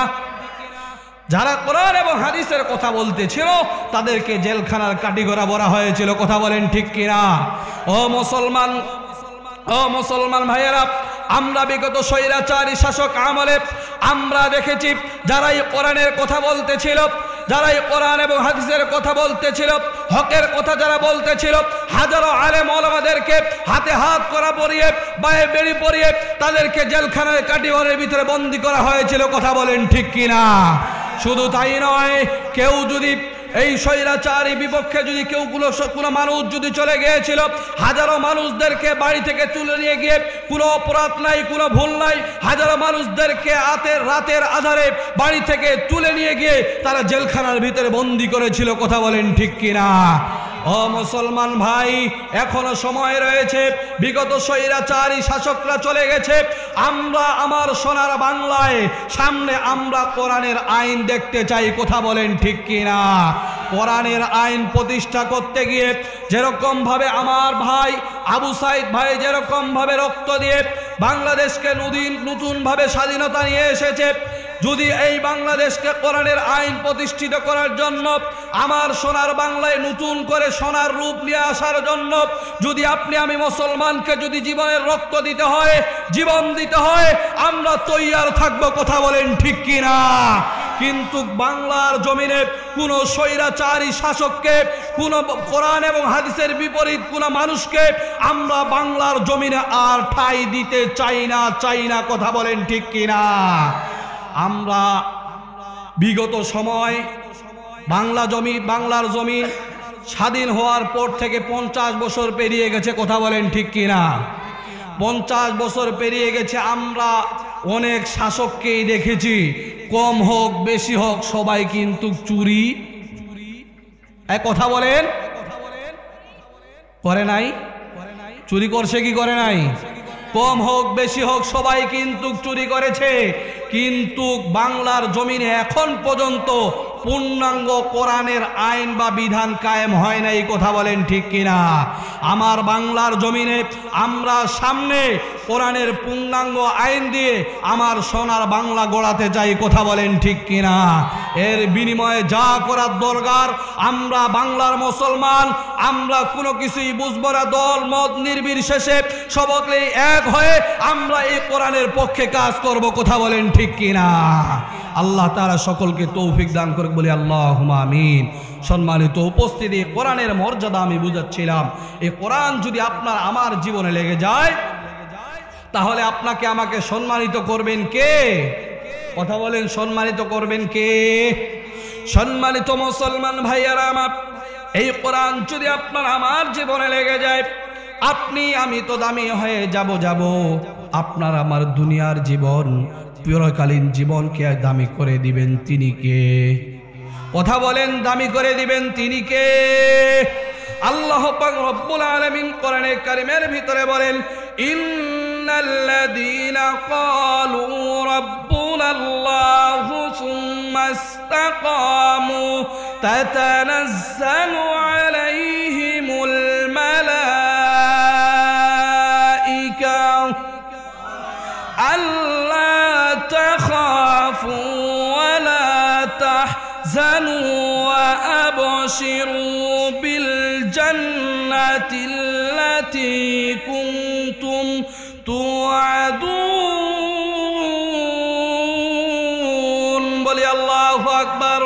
যারা কোরআন এবং হাদিসের কথা বলতেছিল, তাদেরকে জেলখানার কাঠিগড়া ভরা হয়েছিল। কথা বলেন ঠিক কিনা? ও মুসলমান, ও মুসলমান ভাইয়েরা, আমরা বিগত স্বৈরাচারী শাসক আমলে আমরা দেখেছি, যারা এই কোরআনের কথা বলতেছিল, যারা এই কোরআন এবং হাদিসের কথা বলতেছিল, হকের কথা যারা বলতেছিল, হাজারো আলেম ওলামাদেরকে হাতে হাত করা পরিয়ে, পায়ে বেড়ি পরিয়ে, তাদেরকে জেলখানার কাঠিঘরের ভিতরে বন্দী করা হয়েছিল। কথা বলেন ঠিক কিনা? শুধু তাই নয়, কেউ যদি এই স্বৈরাচারী বিপক্ষে যদি কোনো মানুষ যদি চলে গিয়েছিল, হাজারো মানুষদেরকে বাড়ি থেকে তুলে নিয়ে গিয়ে, কোনো অপরাধ নাই, কোনো ভুল নাই, হাজারো মানুষদেরকে রাতের আধারে বাড়ি থেকে তুলে নিয়ে গিয়ে তারা জেলখানার ভিতরে বন্দী করেছিল। কথা বলেন ঠিক কিনা? ও মুসলমান ভাই, এখনো সময় রয়েছে। বিগত স্বৈরাচারী শাসকরা চলে গেছে, আমরা আমার সোনার বাংলায় সামনে আমরা কোরআনের আইন দেখতে চাই। কথা বলেন ঠিক কিনা? কোরআনের আইন প্রতিষ্ঠা করতে গিয়ে যেরকম ভাবে আমার ভাই আবু সাইদ ভাই যেরকম ভাবে রক্ত দিয়ে বাংলাদেশকে নতুন ভাবে স্বাধীনতা নিয়ে এসেছে, যদি এই বাংলাদেশকে কোরআনের আইন প্রতিষ্ঠিত করার জন্য, আমার সোনার বাংলায় নতুন করে সোনার রূপ নিয়ে আসার জন্য, যদি আপনি আমি মুসলমানকে যদি জীবনের রক্ত দিতে হয়, জীবন দিতে হয়, আমরা তৈয়ার থাকবো। কথা বলেন ঠিক কিনা? কিন্তু বাংলার জমিনে কোনো স্বৈরাচারী শাসককে, কোনো কোরআন এবং হাদিসের বিপরীত কোনো মানুষকে আমরা বাংলার জমিনে আর ঠাঁই দিতে চাই না। কথা বলেন ঠিক কিনা? আমরা বিগত সময় বাংলার জমিন স্বাধীন হওয়ার পর থেকে 50 বছর পেরিয়ে গেছে। কথা বলেন ঠিক কিনা? 50 বছর পেরিয়ে গেছে। আমরা অনেক শাসককেই দেখেছি, কম হোক বেশি হোক সবাই কিন্তু চুরি কথা বলেন করে নাই? চুরি করছে কি করে নাই? কম হোক বেশি হোক সবাই কিন্তু চুরি করেছে। কিন্তু বাংলার জমিনে এখন পর্যন্ত পূর্ণাঙ্গ কোরআনের আইন বা বিধান কায়েম হয় না। এই কথা বলেন ঠিক কিনা? আমার বাংলার জমিনে আমরা সামনে কোরআনের পূর্ণাঙ্গ আইন দিয়ে আমার সোনার বাংলা গড়াতে চাই। কথা বলেন ঠিক কিনা? এর বিনিময়ে যা করার দরকার আমরা বাংলার মুসলমান, আমরা কোনো কিছুই বুঝবো না, দল মত নির্বিশেষে সবাই এক হয়ে আমরা এই কোরআনের পক্ষে কাজ করব। কথা বলেন ঠিক কিনা? আল্লাহ তাআলা সকলকে তৌফিক দান করুক, বলি আল্লাহুম্মা আমিন। সম্মানিত উপস্থিতি, কোরআনের মর্যাদা আমি বুঝাচ্ছিলাম। এই কোরআন যদি আপনার আমার জীবনে লেগে যায় তাহলে আপনাকে আমাকে সম্মানিত করবেন কে? কথা বলেন, সম্মানিত করবেন কে? সম্মানিত মুসলমান ভাইয়ারা আমার, এই কোরআন যদি আপনার আমার জীবনে লেগে যায়, আপনি আমি তো দামি হয়ে যাব। আপনার আমার দুনিয়ার জীবন, চিরকালীন জীবনকে দামি করে দিবেন তিনি কে? কথা বলেন, দামি করে দিবেন তিনি কে? আল্লাহ পাক রব্বুল আলামিন কোরআনে কারীমের ভিতরে বলেন, ইন্নাল্লাযীনা ক্বালু রাব্বুনাল্লাহু সুম্মা ইসতাকামু তাতানাজ্জালু আলাইহিমুল মালাইকা আল্লা তাখাফু ওয়া লা তাহজানু ওয়া আবশিরু বিল জান্নাতিল্লাতী কুনতুম তুআদুন। বলি আল্লাহু আকবার।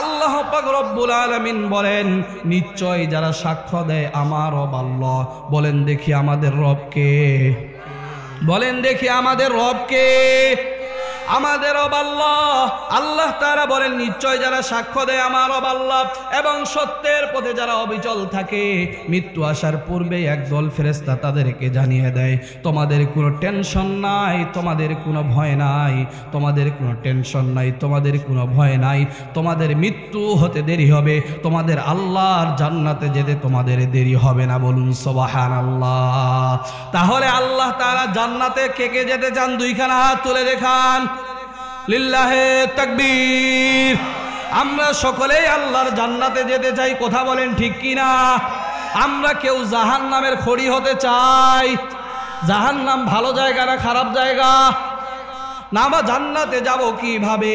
আল্লাহ পাক রব্বুল আলামিন বলেন, নিশ্চয় যারা সাক্ষ্য দেয় আমার রব আল্লাহ। বলেন দেখি আমাদের রব কে? বলেন দেখি আমাদের রব কে? আমাদের রব আল্লাহ। আল্লাহ তাআলা বলেন, নিশ্চয় যারা সাক্ষ্য দেয় আমার রব আল্লাহ এবং সত্যের পথে যারা অবিচল থাকে, মৃত্যু আসার পূর্বে একদল ফেরেশতা তাদেরকে জানিয়ে দেয়, তোমাদের কোনো টেনশন নাই, তোমাদের কোনো ভয় নাই, তোমাদের কোনো টেনশন নাই, তোমাদের কোনো ভয় নাই, তোমাদের মৃত্যু হতে দেরি হবে, তোমাদের আল্লাহর জান্নাতে যেতে তোমাদের দেরি হবে না। বলুন সুবহানাল্লাহ। তাহলে আল্লাহ তাআলা জান্নাতে কে কে যেতে চান? দুইখানা হাত তুলে দেখান। লিল্লাহে তাকবীর। আমরা সকলেই আল্লাহর জান্নাতে যেতে চাই। কথা বলেন ঠিক কিনা? আমরা কেউ জাহান্নামের খড়ি হতে চাই? জাহান্নাম ভালো জায়গা না খারাপ জায়গা? না, আমরা জান্নাতে যাব কিভাবে?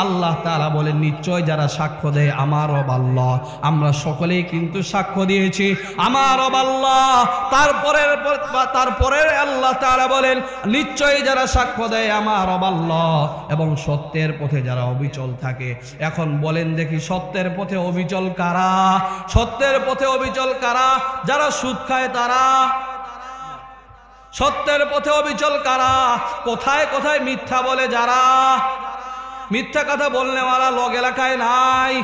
আল্লাহ তাআলা বলেন, নিশ্চয় যারা সাক্ষ্য দেয় আমার রব আল্লাহ। আমরা সকলেই কিন্তু সাক্ষ্য দিয়েছি আমার রব আল্লাহ। তারপরে আল্লাহ তাআলা বলেন, নিশ্চয় যারা সাক্ষ্য দেয় আমার রব আল্লাহ এবং সত্যের পথে যারা অবিচল থাকে। এখন বলেন দেখি, সত্যের পথে অবিচল কারা? সত্যের পথে অবিচল কারা? যারা সুদ খায় তারা। সত্যের পথে অবিচল কারা? কোথায় কোথায় মিথ্যা বলে যারা। মিথ্যা কথা বলনেওয়ালা লোক এলাকায় নাই।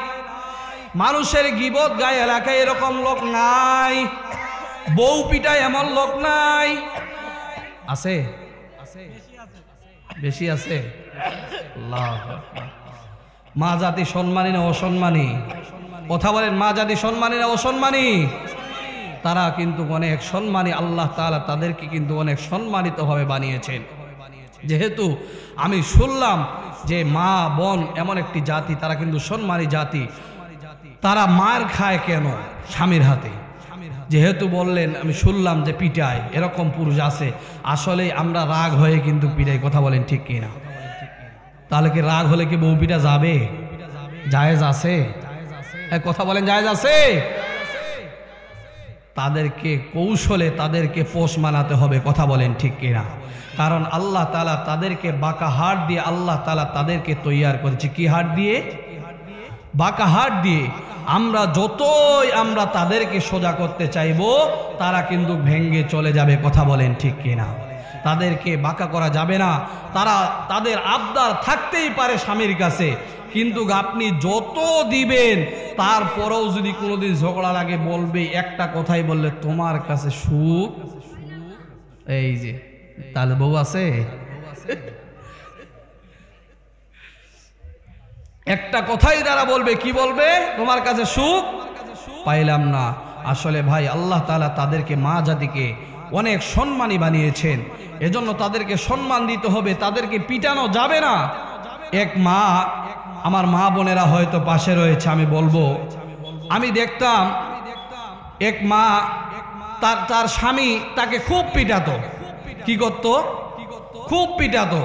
মানুষের গীবত গায়ে এলাকায় এরকম লোক নাই। বউ পিটায় এমন লোক নাই। আছে? বেশি আছে। আল্লাহু আকবার। মা জাতি সম্মানী না অসম্মানী? কথা বলেন, মা জাতি সম্মানী না অসম্মানী? তারা কিন্তু অনেক সম্মানী। আল্লাহ তাআলা তাদেরকে কিন্তু অনেক সম্মানিতভাবে বানিয়েছেন। যেহেতু আমি শুনলাম যে মা বোন এমন একটি জাতি, তারা কিন্তু সম্মানী জাতি। তারা মার খায় কেন? স্বামীর হাতে। যেহেতু বললেন, আমি শুনলাম যে পিটায়, এরকম পুরুষ আছে। আসলে আমরা রাগ হয়ে কিন্তু পিটাই। কথা বলেন ঠিক কিনা? তাহলে কি রাগ হলে কি বউ পিটা যাবে? জায়েজ আছে? কথা বলেন, জায়েজ আছে? তাদেরকে কৌশলে তাদেরকে পোষ মানাতে হবে, কথা বলেন ঠিক কিনা? কারণ আল্লাহ তাআলা তাদেরকে বাঁকা হাড় দিয়ে আল্লাহ তাআলা তাদেরকে তৈয়ার করেছে। কি হাড় দিয়ে? বাঁকা হাড় দিয়ে। আমরা যতই আমরা তাদেরকে সোজা করতে চাইব তারা কিন্তু ভেঙ্গে চলে যাবে, কথা বলেন ঠিক কিনা? তাদেরকে বাঁকা করা যাবে না। তাদের আবদার থাকতেই পারে স্বামীর কাছে, কিন্তু আপনি যত দিবেন তারপরেও যদি কোনোদিন ঝগড়া লাগে বলবে একটা কথাই, বললে তোমার কাছে সুখ, এই যে তাহলে বউ আছে, একটা কথাই তারা বলবে, কি বলবে? তোমার কাছে সুখ পাইলাম না। আসলে ভাই আল্লাহ তাআলা তাদেরকে মা জাতিকে অনেক সম্মানী বানিয়েছেন, এজন্য তাদেরকে সম্মান দিতে হবে, তাদেরকে পিটানো যাবে না। এক মা, আমার মা বোনেরা হয়তো পাশে রয়েছে, আমি বলবো, আমি দেখতাম এক মা তার স্বামী তাকে খুব পিটাতো। কি করতো? খুব পিটাতো।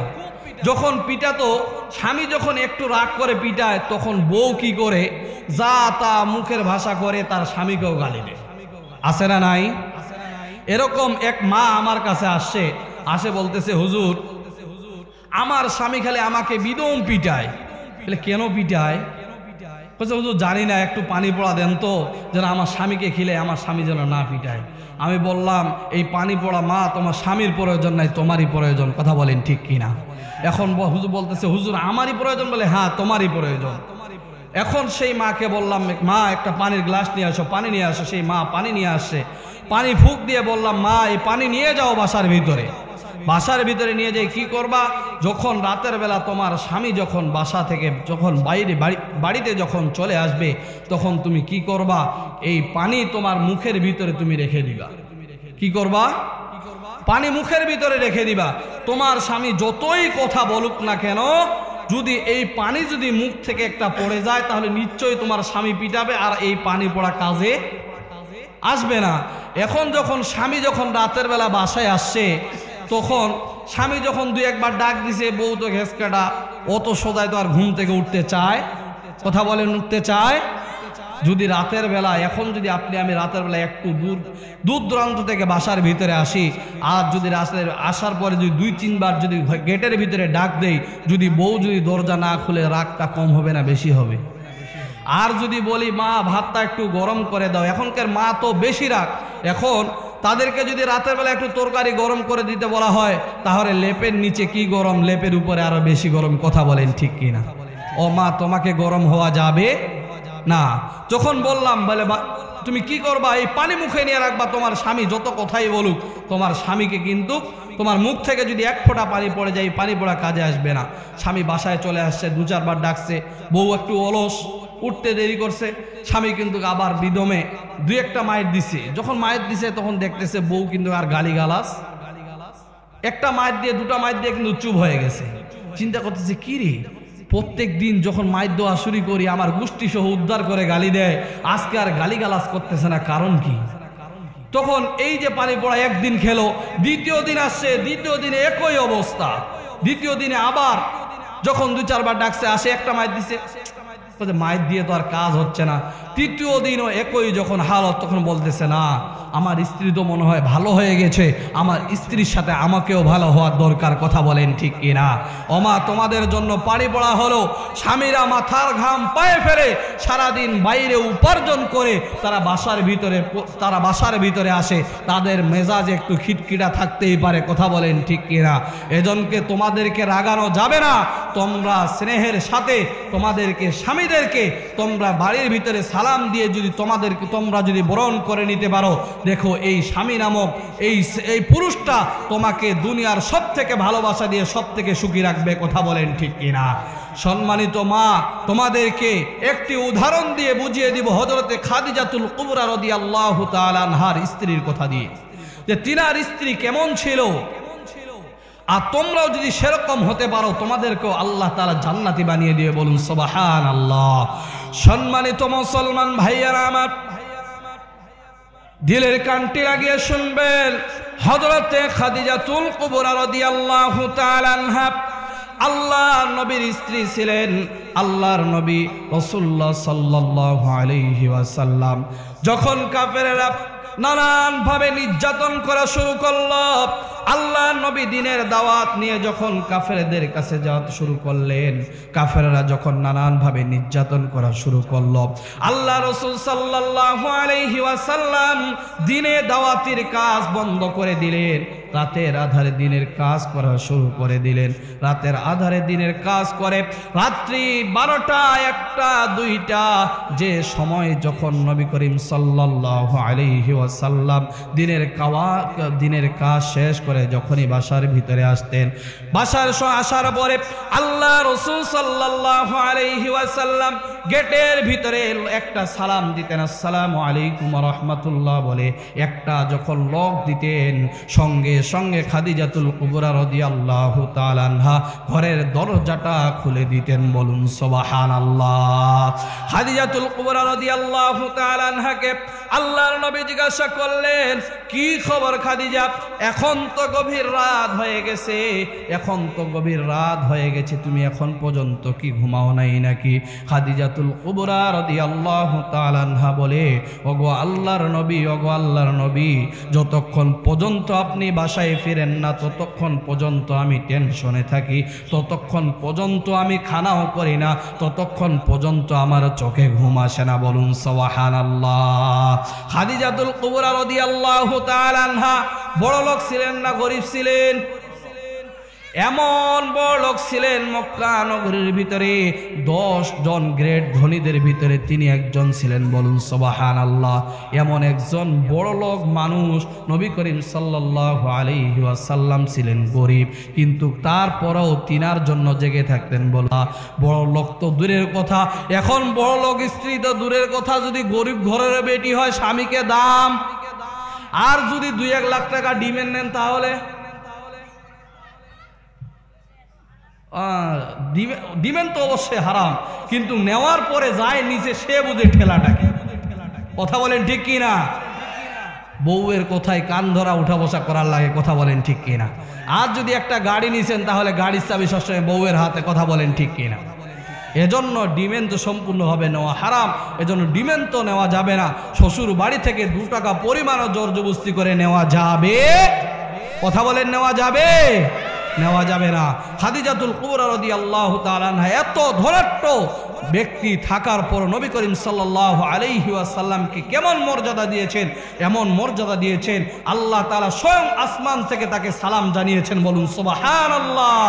যখন পিটাতো, স্বামী যখন একটু রাগ করে পিটায়, তখন বউ কি করে, যা তা মুখের ভাষা করে তার স্বামীকেও গালি দেয়। আছে না নাই? এরকম এক মা আমার কাছে আসে বলতেছে, হুজুর আমার স্বামী খালি আমাকে বিদম পিটায়। বলে কেন পিটায়? বলছে হুজুর জানি না, একটু পানি পড়া দেন তো, যেন আমার স্বামীকে খিলে আমার স্বামী যেন না পিটায়। আমি বললাম, এই পানি পড়া মা তোমার স্বামীর প্রয়োজন নাই, তোমারই প্রয়োজন, কথা বলেন ঠিক কিনা? এখন হুজুর বলতেছে, হুজুর আমারই প্রয়োজন? বলে হ্যাঁ তোমারই প্রয়োজন। এখন সেই মাকে বললাম, মা একটা পানির গ্লাস নিয়ে আসো, পানি নিয়ে আসো। সেই মা পানি নিয়ে আসে, পানি ফুঁক দিয়ে বললাম, মা এই পানি নিয়ে যাও বাসার ভিতরে। বাসার ভিতরে নিয়ে যাই, কি করবা? যখন রাতের বেলা তোমার স্বামী যখন বাসা থেকে যখন বাড়িতে যখন চলে আসবে, তখন তুমি কি করবা? এই পানি তোমার মুখের ভিতরে তুমি রেখে দিবা। কি করবা? পানি মুখের ভিতরে রেখে দিবা। তোমার স্বামী যতই কথা বলুক না কেন, যদি এই পানি যদি মুখ থেকে একটা পড়ে যায়, তাহলে নিশ্চয়ই তোমার স্বামী পিটাবে, আর এই পানি পড়া কাজে আসবে না। এখন যখন স্বামী যখন রাতের বেলা বাসায় আসছে, তখন স্বামী যখন দুই একবার ডাক দিছে, বউ তো ঘেসকাটা, অত সোজায় তো আর ঘুম থেকে উঠতে চায়, কথা বলেন, উঠতে চায়। যদি রাতের বেলা, এখন যদি আমি রাতের বেলা একটু দূর দূরান্ত থেকে বাসার ভিতরে আসি, আর যদি রাতের আসার পরে যদি 2-3 বার যদি গেটের ভিতরে ডাক দেই, যদি বউ যদি দরজা না খুলে, রাগটা কম হবে না বেশি হবে? আর যদি বলি মা ভাতটা একটু গরম করে দাও, এখনকার মা তো বেশি রাগ। এখন তাদেরকে যদি রাতের বেলা একটু তরকারি গরম করে দিতে বলা হয়, তাহলে লেপের নিচে কি গরম, লেপের উপরে আরো বেশি গরম, কথা বলেন ঠিক কিনা? ও মা তোমাকে গরম হওয়া যাবে না। যখন বললাম, বলে তুমি কি করবা? এই পানি মুখে নিয়ে রাখবা, তোমার স্বামী যত কথাই বলুক, তোমার স্বামীকে কিন্তু তোমার মুখ থেকে যদি এক ফোঁটা পানি পড়ে যায়, পানি পড়া কাজে আসবে না। স্বামী বাসায় চলে আসছে, 2-4 বার ডাকছে, বউ একটু অলস, উঠতে দেরি করছে, স্বামী কিন্তু আবার বিদমে 2-একটা মায়ের দিছে। যখন মায়ের দিছে, তখন দেখতেছে বউ কিন্তু আর গালিগালাজ, একটা মায়ের দিয়ে 2টা মায়ের দিয়ে কিন্তু চুপ হয়ে গেছে। চিন্তা করতেছে, কি রে, প্রত্যেক দিন যখন মায়ের দোয়া শুরু করি আমার গোষ্ঠী সহ উদ্ধার করে গালি দেয়, আজকে আর গালিগালাজ করতেছে না, কারণ কি? তখন এই যে পানি পড়া একদিন খেলো, দ্বিতীয় দিন আসছে, দ্বিতীয় দিনে একই অবস্থা। দ্বিতীয় দিনে আবার যখন 2-4 বার ডাকছে, আসে, একটা মায়ের দিছে, মায়ের দিয়ে তো আর কাজ হচ্ছে না। তৃতীয় দিনও একই যখন হালত, তখন বলতেছে, না আমার স্ত্রী তো মনে হয় ভালো হয়ে গেছে, আমার স্ত্রীর সাথে আমাকেও ভালো হওয়ার দরকার, কথা বলেন ঠিক কিনা? ওমা তোমাদের জন্য পানি পড়া হলো, স্বামীরা মাথার ঘাম পায়ে ফেলে সারাদিন বাইরে উপার্জন করে তারা বাসার ভিতরে আসে, তাদের মেজাজ একটু খিটখিটা থাকতেই পারে, কথা বলেন ঠিক কিনা? এজনকে তোমাদেরকে রাগানো যাবে না। তোমরা স্নেহের সাথে তোমাদেরকে স্বামীদেরকে তোমরা বাড়ির ভিতরে সালাম দিয়ে যদি তোমরা যদি বরণ করে নিতে পারো, দেখো এই স্বামী নামক এই পুরুষটা তোমাকে দুনিয়ার সব থেকে ভালোবাসা দিয়ে সব থেকে সুখী রাখবে, কথা বলেন ঠিক কিনা? সম্মানিত মা, তোমাদেরকে একটি উদাহরণ দিয়ে বুঝিয়ে দিব হযরতে খাদিজাতুল কুবরা রাদিয়াল্লাহু তাআলা আনহার স্ত্রীর কথা দিয়ে, যে তিনার স্ত্রী কেমন ছিল। আর তোমরাও যদি সেরকম হতে পারো, তোমাদেরকেও আল্লাহ তাআলা জান্নাতি বানিয়ে দিয়ে, বলুন সুবহানাল্লাহ। সম্মানিত মুসলমান ভাইয়ারা আমার, দিলের কানটি লাগিয়ে শুনবেন, হযরতে খাদিজাতুল কুবরা রাদিয়াল্লাহু তাআলা আনহা আল্লাহর নবীর স্ত্রী ছিলেন। আল্লাহর নবী রাসূলুল্লাহ সাল্লাল্লাহু আলাইহি ওয়াসাল্লাম যখন কাফেরেরা নানান ভাবে নির্যাতন করা শুরু করলো। আল্লাহ নবী দিনের দাওয়াত নিয়ে যখন কাফেরদের কাছে যাওয়া শুরু করলেন, কাফেররা যখন নানান ভাবে নির্যাতন করা শুরু করলো, আল্লাহ রাসূল সাল্লাল্লাহু আলাইহি ওয়াসাল্লাম দিনে দাওয়াতের কাজ বন্ধ করে দিলেন। রাতের আধারে দিনের কাজ করা শুরু করে দিলেন। রাতের আধারে দিনের কাজ করে রাত্রি 12টা, 1টা, 2টা, যে সময় যখন নবী করিম সাল্লাল্লাহু আলাইহি ওয়াসাল্লাম দিনের কাজ শেষ করে যখনই বাসার ভিতরে আসতেন, বাসার আসার পরে আল্লাহ রাসূল সাল্লাল্লাহু আলাইহি ওয়াসাল্লাম গেটের ভিতরে একটা সালাম দিতেন, আসসালামু আলাইকুম ওয়া রাহমাতুল্লাহ বলে একটা যখন লক দিতেন, সঙ্গে সঙ্গে খাদিজাতুল কুবরা রাদিয়াল্লাহু তাআলা আনহা ঘরের দরজাটা খুলে দিতেন। বলুন সুবহানাল্লাহ। খাদিজাতুল কুবরা রাদিয়াল্লাহু তাআলা আনহাকে আল্লাহর নবী জিজ্ঞাসা করলেন, কি খবর খাদিজা? এখন তো গভীর রাত হয়ে গেছে, তুমি এখন পর্যন্ত কি ঘুমাও নাই নাকি? খাদিজাতুল কুবরা রাদিয়াল্লাহু তাআলা আনহা বলে, ওগো আল্লাহর নবী, যতক্ষণ পর্যন্ত আপনি বাসায় ফিরেন না ততক্ষণ পর্যন্ত আমি টেনশনে থাকি, ততক্ষণ পর্যন্ত আমি খানাও করি না, ততক্ষণ পর্যন্ত আমার চোখে ঘুম আসে না। বলুন সুবহানাল্লাহ। খাদিজাতুল কুবরা রাদিয়াল্লাহু তাআলা আনহা বড় লোক ছিলেন না গরীব ছিলেন? এমন বড় লোক ছিলেন, মক্কা নগরীর ভিতরে 10 জন গ্রেট ধনীদের ভিতরে তিনি একজন ছিলেন। বলুন সুবহানাল্লাহ। এমন একজন বড় লোক মানুষ, নবী করিম সাল্লাল্লাহু আলাইহি ওয়াসাল্লাম ছিলেন গরিব, কিন্তু তারপরেও তিনার জন্য জেগে থাকতেন। বলা বড় লোক তো দূরের কথা, এখন বড় লোক স্ত্রী তো দূরের কথা, যদি গরিব ঘরের বেটি হয় স্বামীকে দাম, আর যদি 2-1 লাখ টাকা ডিমেন্ড নেন তাহলে দিবেন তো অবশ্যই হারাম, কিন্তু নেওয়ার পরে যায় নিচে সে বুঝে ঠেলাটাকে। কথা বলেন ঠিক কি না? বউয়ের কোথায় কান ধরা উঠা বসা করার লাগে। কথা বলেন ঠিক কি না? আর যদি একটা গাড়ি নিছেন তাহলে গাড়ির চাবি সবসময় বউয়ের হাতে। কথা বলেন ঠিক কি না? এজন্য ডিমেন তো সম্পূর্ণভাবে নেওয়া হারাম, এজন্য ডিমেন তো নেওয়া যাবে না। শ্বশুর বাড়ি থেকে 2 টাকা পরিমাণও জোরজবস্তি করে নেওয়া যাবে? কথা বলেন নেওয়া যাবে? নেওয়া যাবে না। খাদিজাতুল কুবরা রাদিয়াল্লাহু তাআলা আনহা এত ধনাঢ্য ব্যক্তি থাকার পর নবী করিম সাল্লাল্লাহু আলাইহি ওয়াসাল্লামকে কেমন মর্যাদা দিয়েছেন, এমন মর্যাদা দিয়েছেন আল্লাহ তাআলা স্বয়ং আসমান থেকে তাকে সালাম জানিয়েছেন। বলুন সুবহানাল্লাহ।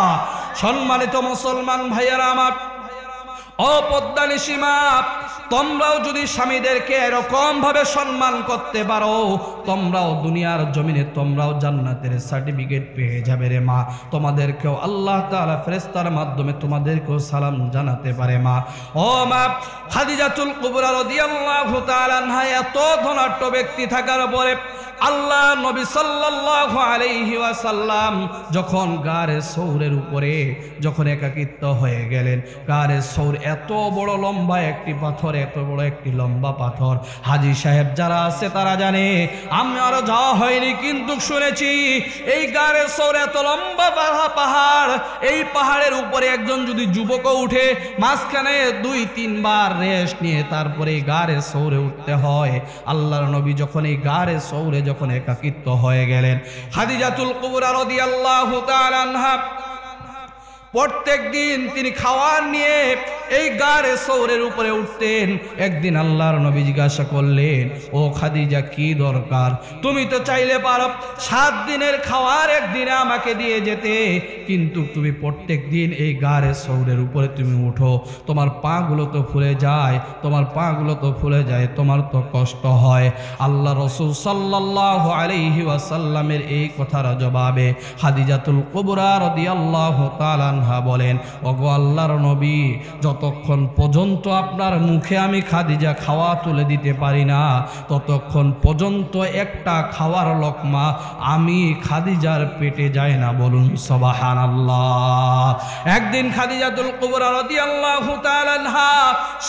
সম্মানিত মুসলমান ভাইয়েরা আমার, অপদ্দানিসীমা, তোমরাও যদি স্বামীদেরকে এরকম ভাবে সম্মান করতে পারো, তোমরাও দুনিয়ার জমিনে তোমরাও জান্নাতের সার্টিফিকেট পেয়ে যাবে রে মা। তোমাদেরকেও আল্লাহ তাআলা ফেরেশতার মাধ্যমে তোমাদেরকেও সালাম জানাতে পারে মা। ও মা, খাদিজাতুল কুবরা রাদিয়াল্লাহু তাআলা আনহা এত ধনাঢ্য ব্যক্তি থাকার পরে আল্লাহ নবী সাল্লাল্লাহু আলাইহি ওয়াসাল্লাম যখন গারে সৌরের উপরে যখন একাকিত্ব হয়ে গেলেন, গারে সৌর এত বড় লম্বা একটি পাথর, এত বড় একটি লম্বা পাথর। হাজী সাহেব যারা আছে তারা জানে, আমি আরো যাওয়া হয়নি কিন্তু শুনেছি এই গারে সৌর এত লম্বা পাহাড়, এই পাহাড়ের উপরে একজন যদি যুবকও উঠে মাঝখানে 2-3 বার রেস্ট নিয়ে তারপরে গারে সৌরে উঠতে হয়। আল্লাহর নবী যখন এই গারে সৌরে যখন একাকিত্ব হয়ে গেলেন, খাদিজাতুল কুবরা রাদিয়াল্লাহু তাআলা আনহা প্রত্যেক দিন তিনি খাওয়ার নিয়ে এই গারে সৌরের উপরে উঠতেন। একদিন আল্লাহর নবী জিজ্ঞাসা করলেন, ও খাদিজা কি দরকার? তুমি তো চাইলে পারো 7 দিনের খাওয়ার একদিনে আমাকে দিয়ে যেতে, কিন্তু তুমি প্রত্যেক দিন এই গারে সৌরের উপরে তুমি উঠো, তোমার পাগুলো তো ফুলে যায়, তোমার তো কষ্ট হয়। আল্লাহ রাসূল সাল্লাল্লাহু আলাইহি ওয়াসাল্লামের এই কথার জবাবে খাদিজাতুল কুবরা রাদিয়াল্লাহু তাআলা আনহা বলেন, ওগো আল্লাহর নবী, যতক্ষণ পর্যন্ত আপনার মুখে আমি খাদিজা খাওয়া তুলে দিতে পারি না, ততক্ষণ পর্যন্ত একটা খাওয়ার লোকমা আমি খাদিজার পেটে যায় না। বলুন সুবহানাল্লাহ। একদিন খাদিজাতুল কুবরা রাদিয়াল্লাহু তাআলা আনহা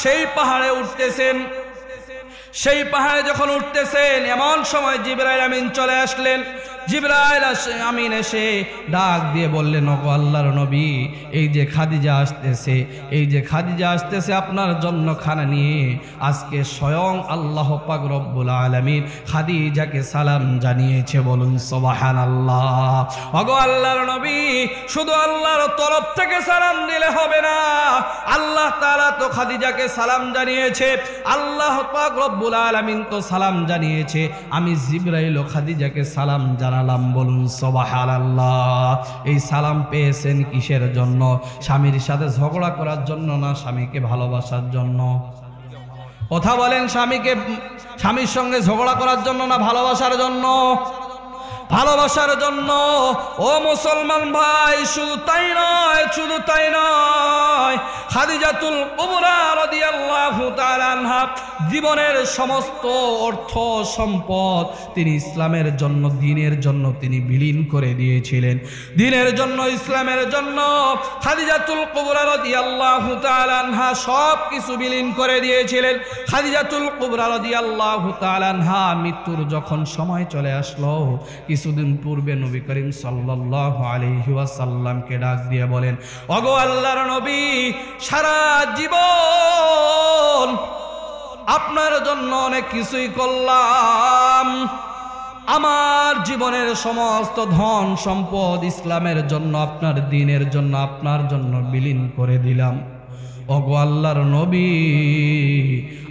সেই পাহাড়ে উঠতেছেন। সেই পাহাড়ে যখন উঠতেছেন এমন সময় জিবরাইল আমিন চলে আসলেন। জিবরাইল আমিন এসে ডাক দিয়ে বললেন, ওগো আল্লাহর নবী, এই যে খাদিজা আসতেছে, এই যে খাদিজা আসতেছে আপনার জন্য খানা নিয়ে, আজকে স্বয়ং আল্লাহ পাক রব্বুল আলামিন খাদিজাকে সালাম জানিয়েছে। বলুন সুবহানাল্লাহ। ওগো আল্লাহর নবী, শুধু আল্লাহর তরফ থেকে সালাম দিলে হবে না, আল্লাহ তাআলা তো খাদিজাকে সালাম জানিয়েছে, আল্লাহ পাক রব্বুল আলামিন তো সালাম জানিয়েছে, আমি জিবরাইল ও খাদিজাকে সালাম জানালাম। বলুন সুবহানাল্লাহ। এই সালাম পেয়েছেন কিসের জন্য? স্বামীর সাথে ঝগড়া করার জন্য না স্বামীকে ভালোবাসার জন্য? কথা বলেন, স্বামীর সঙ্গে ঝগড়া করার জন্য না ভালোবাসার জন্য? ভালোবাসার জন্য। ও মুসলমান ভাই, শুধু তাই নয়, খাদিজাতুল কুবরা রাদিয়াল্লাহু তাআলা আনহা জীবনের সমস্ত অর্থ সম্পদ তিনি ইসলামের জন্য, দ্বীনের জন্য তিনি বিলীন করে দিয়েছিলেন। দ্বীনের জন্য, ইসলামের জন্য খাদিজাতুল কুবরা রাদিয়াল্লাহু তাআলা আনহা সব কিছু বিলীন করে দিয়েছিলেন। খাদিজাতুল কুবরা রাদিয়াল্লাহু তাআলা আনহা মৃত্যুর যখন সময় চলে আসলো, কিছুদিন পূর্বে নবী করিম সাল্লাল্লাহু আলাইহি ওয়াসাল্লামকে ডাক দিয়ে বলেন, ওগো আল্লাহর নবী, সারা জীবন আপনার জন্য অনেক কিছুই করলাম, আমার জীবনের সমস্ত ধন সম্পদ ইসলামের জন্য, আপনার দ্বীনের জন্য, আপনার জন্য বিলীন করে দিলাম। ওগো আল্লাহর নবী,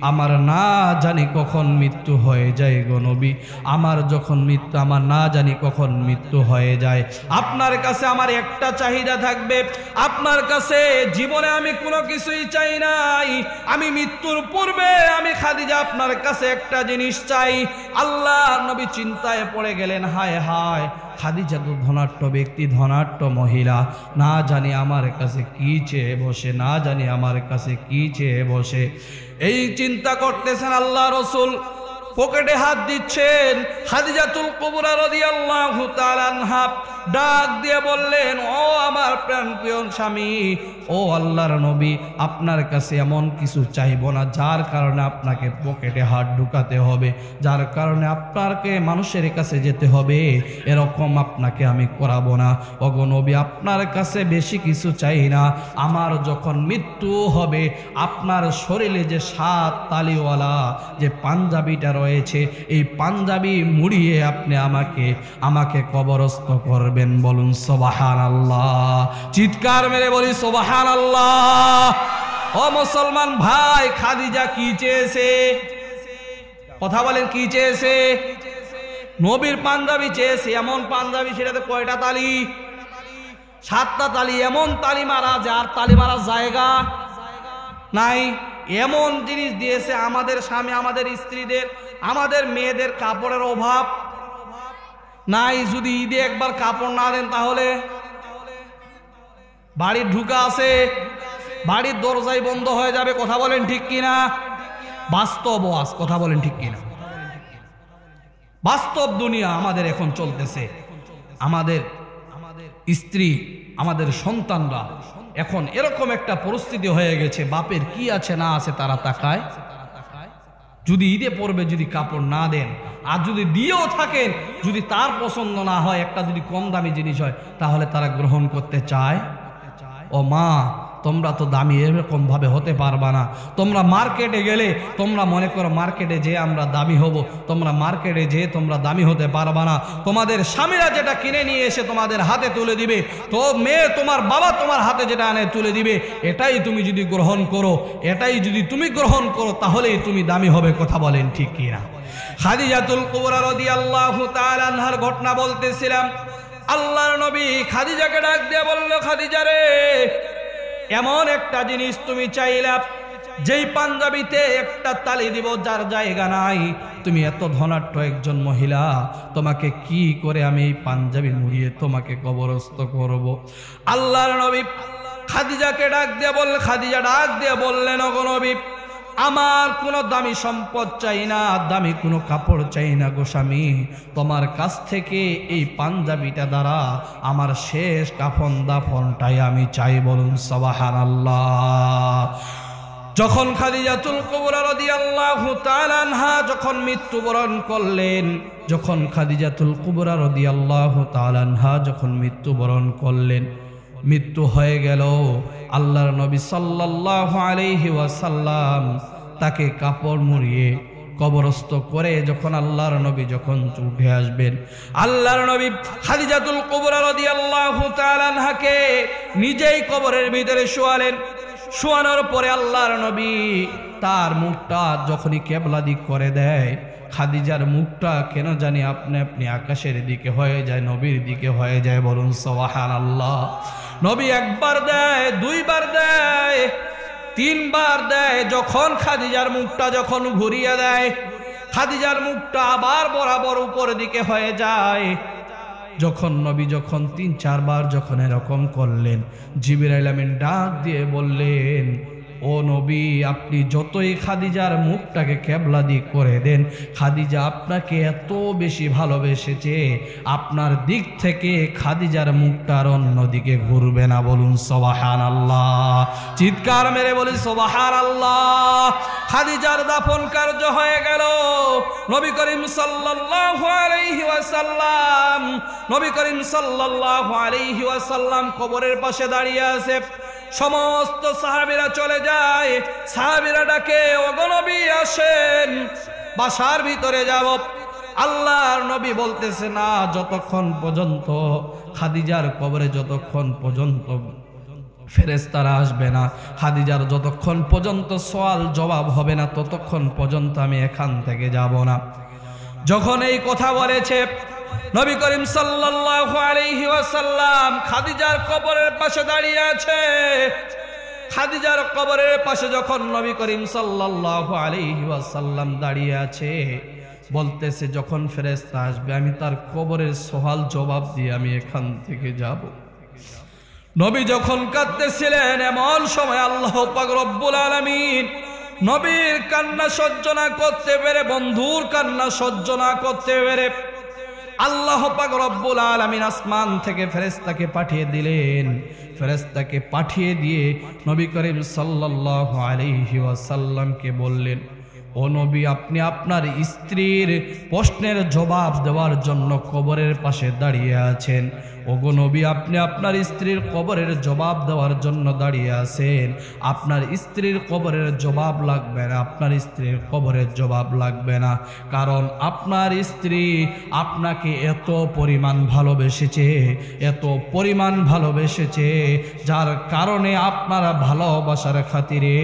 আমার না জানি কখন মৃত্যু হয়ে যায় গো নবী, আমার যখন মৃত্যু, আমার না জানি কখন মৃত্যু হয়ে যায়। আপনার কাছে আমার একটা চাহিদা থাকবে, আপনার কাছে জীবনে আমি কোনো কিছুই চাই নাই, আমি মৃত্যুর পূর্বে আমি খাদিজা আপনার কাছে একটা জিনিস চাই। আল্লাহ নবী চিন্তায় পড়ে গেলেন, হায় হায়, খাদিজা তো ধনাঢ্য ব্যক্তি, ধনাঢ্য মহিলা, না জানি আমার কাছে কি চেয়ে বসে, না জানি আমার কাছে কি চেয়ে বসে। এই চিন্তা করতেছেন, আল্লাহ রসুল পকেটে হাত দিচ্ছেন। খাদিজাতুল কুবরা রাদিয়াল্লাহু তাআলা আনহা ডাক দিয়ে বললেন, ও আমার প্রাণপ্রিয় স্বামী, ও আল্লাহর নবী, আপনার কাছে এমন কিছু চাইব না যার কারণে আপনাকে পকেটে হাত ঢুকাতে হবে, যার কারণে আপনাকে মানুষের কাছে যেতে হবে, এরকম আপনাকে আমি করাবো না। ওগো নবী, আপনার কাছে বেশি কিছু চাই না, আমার যখন মৃত্যু হবে আপনার শরীরে যে 7 তালিওয়ালা যে পাঞ্জাবিটা রয়েছে, এই পাঞ্জাবি মুড়িয়ে আপনি আমাকে কবরস্থ করবেন। বলুন সুবহানাল্লাহ। চিৎকার মেরে বলি সুবহানাল্লাহ। ও মুসলমান ভাই, খাদিজা কি চেয়েছে? কথা বলেন, কি চেয়েছে? নবীর পাঞ্জাবি চেয়েছে, এমন পাঞ্জাবি, সেটাতে কয়টা তালি? 7টা তালি। এমন তালি মারা যে আর তালি মারার জায়গা নাই, এমন জিনিস দিয়েছে। আমাদের স্বামী, আমাদের স্ত্রীদের, আমাদের মেয়েদের কাপড়ের অভাব নাই, যদি ঈদে একবার কাপড় না দেন তাহলে বাড়ির ঢুকা আছে, বাড়ির দরজাই বন্ধ হয়ে যাবে। কথা বলেন ঠিক কিনা? বাস্তব ওয়াজ, কথা বলেন ঠিক কিনা? বাস্তব দুনিয়া আমাদের এখন চলতেছে। আমাদের স্ত্রী, আমাদের সন্তানরা এখন এরকম একটা পরিস্থিতি হয়ে গেছে, বাপের কি আছে না আছে তারা তাকায়। যদি ঈদে পড়বে যদি কাপড় না দেন, আর যদি দিয়েও থাকেন, যদি তার পছন্দ না হয়, একটা যদি কম দামি জিনিস হয়, তাহলে তারা গ্রহণ করতে চায়। ও মা, তোমরা তো দামি এরকম ভাবে হতে পারবা না। তোমরা মার্কেটে গেলে তোমরা মনে করো মার্কেটে যে আমরা দামি হব, তোমরা মার্কেটে যে তোমরা দামি হতে পারবা না। তোমাদের স্বামীরা যেটা কিনে নিয়ে এসে তোমাদের হাতে তুলে দিবে, তো মেয়ে তোমার বাবা তোমার হাতে যেটা আনে তুলে দিবে, এটাই তুমি যদি গ্রহণ করো, এটাই যদি তুমি গ্রহণ করো, তাহলেই তুমি দামি হবে। কথা বলেন ঠিক কিনা? খাদিজাতুল কুবরা রাদিয়াল্লাহু তাআলা আনহার ঘটনা বলতেছিলাম। আল্লাহর নবী খাদিজাকে ডাক দিয়ে বলল, খাদিজা রে, এমন একটা জিনিস তুমি চাইলা, যেই পাঞ্জাবিতে একটা তালি দিব যার জায়গা নাই। তুমি এত ধনাঢ্য একজন মহিলা, তোমাকে কি করে আমি এই পাঞ্জাবি মুড়িয়ে তোমাকে কবরস্থ করব? আল্লাহর নবী খাদিজাকে ডাক দিয়ে বললেন, খাদিজা ডাক দিয়ে বললেন, ওগো নবী, আমার কোনো দামি সম্পদ চাই না, দামি কোনো কাপড় চাই না গো স্বামী, তোমার কাছ থেকে এই পাঞ্জাবিটা দ্বারা আমার শেষ কাফন দাফনটাই আমি চাই। বলুন সুবহানাল্লাহ। যখন খাদিজাতুল কুবরা রাদিয়াল্লাহু তাআলা আনহা যখন মৃত্যুবরণ করলেন, যখন খাদিজাতুল কুবরা রাদিয়াল্লাহু তাআলা আনহা যখন মৃত্যুবরণ করলেন, মৃত্যু হয়ে গেল, আল্লাহর নবী সাল্লাল্লাহু আলাইহি ওয়াসাল্লাম তাকে কাপড় মুড়িয়ে কবরস্থ করে যখন আল্লাহর নবী যখন উঠে আসবেন, আল্লাহর নবী খাদিজাতুল কুবরা রাদিয়াল্লাহু তাআলা আনহাকে নিজেই কবরের ভিতরে শোয়ালেন। শোয়ানোর পরে আল্লাহর নবী তার মুখটা যখনই কিবলা দিক করে দেয়, খাদিজার মুখটা কেন জানি আপনি আপনি আকাশের দিকে হয়ে যায়, নবীর দিকে হয়ে যায়। বলুন সুবহানাল্লাহ। নবী একবার দেয়, দুইবার দেয়, তিনবার দেয়। যখন খাদিজার মুখটা যখন ঘুরিয়ে দেয়, খাদিজার মুখটা আবার বরাবর উপরের দিকে হয়ে যায়। যখন নবী যখন ৩-৪ বার যখন এরকম করলেন, জিবরাইল আমিন ডাক দিয়ে বললেন, ও নবী, আপনি যতই খাদিজার মুখটাকে কিবলা দিক করে দেন, খাদিজা আপনাকে এত বেশি ভালোবেসেছে, আপনার দিক থেকে খাদিজার মুখটার অন্যদিকে ঘুরবে না। বলুন সুবহানাল্লাহ। চিৎকার মেরে বলি সুবহানাল্লাহ। খাদিজার দাফন কার্য হয়ে গেল। নবী করিম সাল্লাল্লাহু আলাইহি ওয়াসাল্লাম, নবী করিম সাল্লাল্লাহু আলাইহি ওয়াসাল্লাম কবরের পাশে দাঁড়িয়ে আছে। সমস্ত সাহাবীরা চলে যায়। সাহাবীরা ডাকে, ওগো নবী আসেন, বাসার ভিতরে যাব। আল্লাহর নবী বলতেছে, না, যতক্ষণ পর্যন্ত খাদিজার কবরে যতক্ষণ পর্যন্ত ফেরেশতারা আসবে না, খাদিজার যতক্ষণ পর্যন্ত সওয়াল জবাব হবে না, ততক্ষণ পর্যন্ত আমি এখান থেকে যাব না। যখন এই কথা বলেছে, নবী করিম সাল্লাল্লাহু আলাইহি ওয়াসাল্লাম খাদিজার কবরের পাশে দাঁড়িয়ে আছে। খাদিজার কবরের পাশে যখন নবী করিম সাল্লাল্লাহু আলাইহি ওয়াসাল্লাম দাঁড়িয়ে আছে, বলতেছে, যখন ফেরেশতা আসবে আমি তার কবরের সওয়াল জবাব দিয়ে আমি এখান থেকে যাব। নবী যখন কাঁদতেছিলেন, এমন সময় আল্লাহ পাক রব্বুল আলামিন নবীর কান্না সহ্য না করতে পেরে, বন্ধুর কান্না সহ্য না করতে পেরে, আল্লাহ পাক রব্বুল আলামিন আসমান থেকে ফেরেশতাকে পাঠিয়ে দিলেন। ফেরেশতাকে পাঠিয়ে দিয়ে নবী করিম সাল্লাল্লাহু আলাইহি ওয়াসাল্লামকে বললেন, ও নবী, আপনি আপনার স্ত্রীর প্রশ্নের জবাব দেওয়ার জন্য কবরের পাশে দাঁড়িয়ে আছেন। ওগো নবী, আপনি আপনার স্ত্রীর কবরের জবাব দেওয়ার জন্য দাঁড়িয়ে আছেন। আপনার স্ত্রীর কবরের জবাব লাগবে না, আপনার স্ত্রীর কবরের জবাব লাগবে না, কারণ আপনার স্ত্রী আপনাকে এত পরিমাণ ভালোবেসেছে, এত পরিমাণ ভালোবেসেছে, যার কারণে আপনার ভালোবাসার খাতিরে